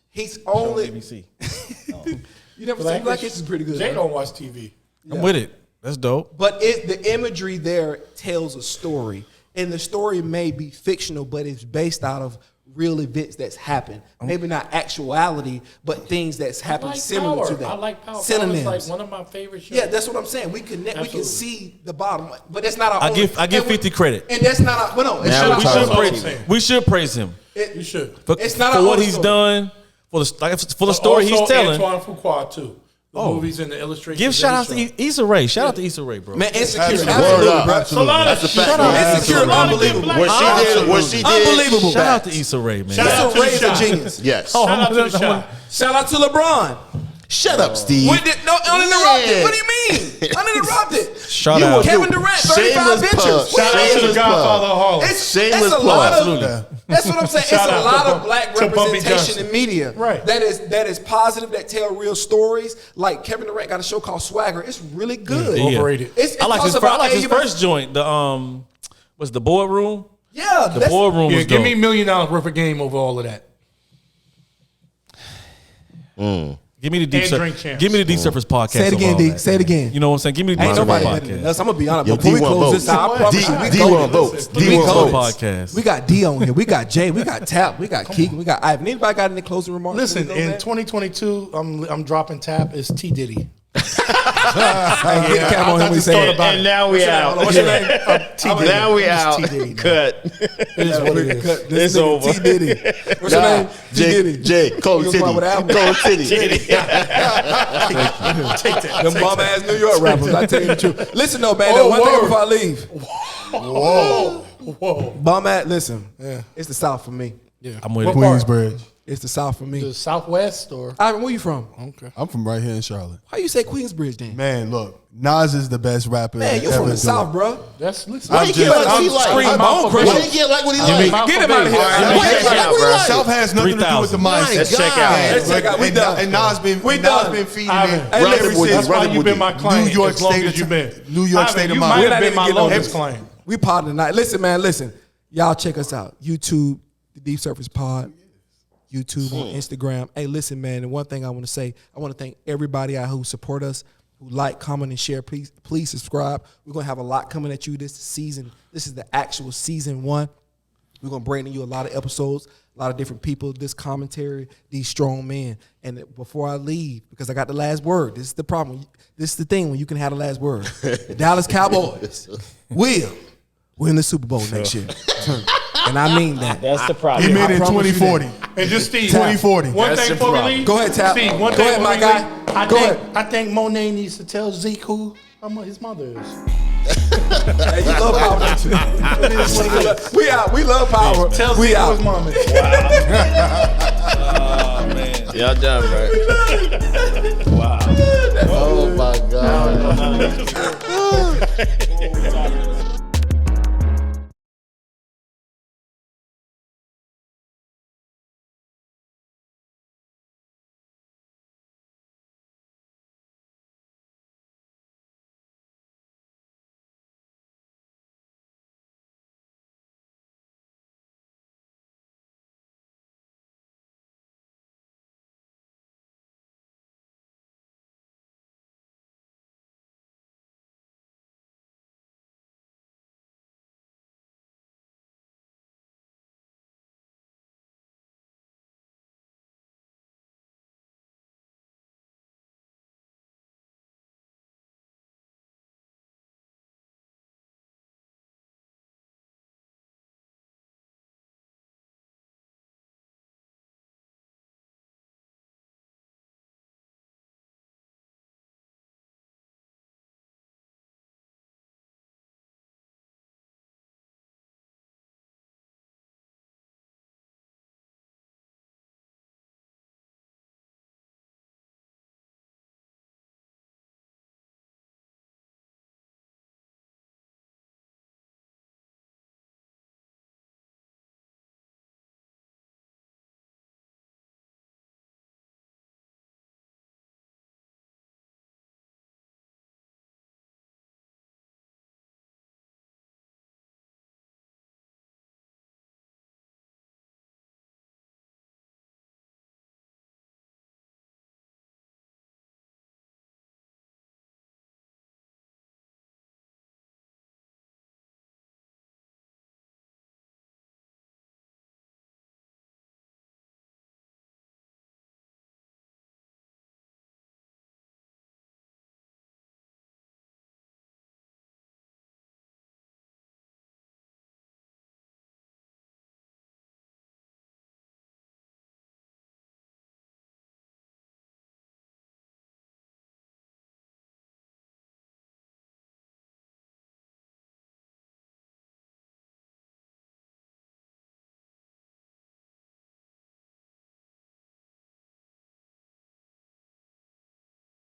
He's only. ABC. You never seen Blackish? Is pretty good. Jay right? don't watch TV. I'm with it. That's dope. But the imagery there tells a story, and the story may be fictional, but it's based out of real events that's happened. Maybe not actuality, but things that's happened similar to that. I like Power. Synonyms. Power is like one of my favorite shows. Yeah, that's what I'm saying. We connect. We Absolutely. can see the bottom, but that's not our. I only, give and 50 credit. and that's not our. But no, it's Now not we our should only praise story. him. We should praise him You should. for, It's not for our what only he's story. done, for the story he's Also, telling. Antoine Fuqua too. The movies and the illustrations. Give that shout he out showed. to Issa Rae. Shout out to Issa Rae, bro. Man, Insecure, Absolutely. absolutely, Word up. bro. It's a lot of That's a shit. fact. Insecure, Absolutely. unbelievable. What she did. Unbelievable. Shout out to Back. Issa Rae, man. Shout out Issa to Rae the is a shot. genius. Yes. Oh, Shout out to the shot. Shout out to LeBron. Shut up, Steve. No, uninterrupted. Yeah. What do you mean? Uninterrupted. Shout out. Kevin Durant, 35 Shameless ventures. plug. What do Shout out you to mean? the Godfather of Harlem. It's Shameless a plug. lot of. Absolutely. That's what I'm saying. It's Shout a out lot to of black Bumpy representation Johnson. in media. Right. That is positive. That tell real stories. Like Kevin Durant got a show called Swagger. It's really good. Yeah. Overrated. It I like talks his. I about like his AU first joint. The was the boardroom. Yeah, The boardroom Yeah, was give dope. me $1 million worth of game over all of that. Give me the deep. And Drink Champs. Give me the Deep Surface podcast. Say it again, of all D. that, Say it man. again. You know what I'm saying? Give me the Deep Ain't Surface nobody better than podcast. us. I'm gonna be honest. Yo, Before we D1 close this votes. out, I promise you, we D1 goated. votes. We D1 goated. votes. Podcast. We got D on here. We got Jay. We got Tap. We got Keegan. We got Ivan. Anybody got any closing remarks? Listen, before we go, in man? 2022, I'm dropping Tap is T Diddy. Hey, get the camera on him when he say it. And now we out. What's your name? Now we out. T. Diddy, man. Cut. It is what it is. It's This nigga over. T Diddy. What's your name? T Diddy. Jay, Cold He City. goes by with Albert. Cold City. Them bum ass New York rappers. I tell you the truth. Listen though, man. Oh, one thing word. before I leave. Whoa. Bum ass. Listen. It's the South for me. I'm with What it. part? Queensbridge. It's the South for The me. Southwest or Ivan, where you from? okay. I'm from right here in Charlotte. Why you say Queensbridge then? Man, look, Nas is the best rapper Man, you ever from the do South, it. bro. That's listen. Why you get like what he like? Scream Why Bone you Crusher. get like what he Jimmy, like? Get him out of here. Why you get like what he like? South has nothing to do with the 3,000. mindset. Let's check out. Let's check out. We And- done. And Nas been We Nas done. been feeding Ivan, it. hey, Run it with that's you, why run it you've with been my you. client New York as long State as of you've been. New York Ivan, State of you mind. might We're have not been even my getting on longest this. client. We part tonight. Listen, man, listen. Y'all check us out. YouTube, the Deep Surface Pod. YouTube, on Instagram. Hey, listen, man, and one thing I want to say, I want to thank everybody out who support us, who like, comment, and share. Please subscribe. We're going to have a lot coming at you this season. This is the actual season 1. We're going to bring to you a lot of episodes, a lot of different people, this commentary, these strong men. And before I leave, because I got the last word, this is the problem. This is the thing when you can have the last word. The Dallas Cowboys will win the Super Bowl next year. And I mean that. That's the problem. He made it in I promise you 2040. And just Steve, 2040. One That's thing the before we problem. leave. Go ahead, Tap. Steve, one Go thing ahead, before my we guy. leave. Go ahead. I think Monet needs to tell Zeke who his mother is. Hey, you love power, don't you? We out. We love power. Tell We Zeke who out. his mom is. Y'all done, right? Oh my God.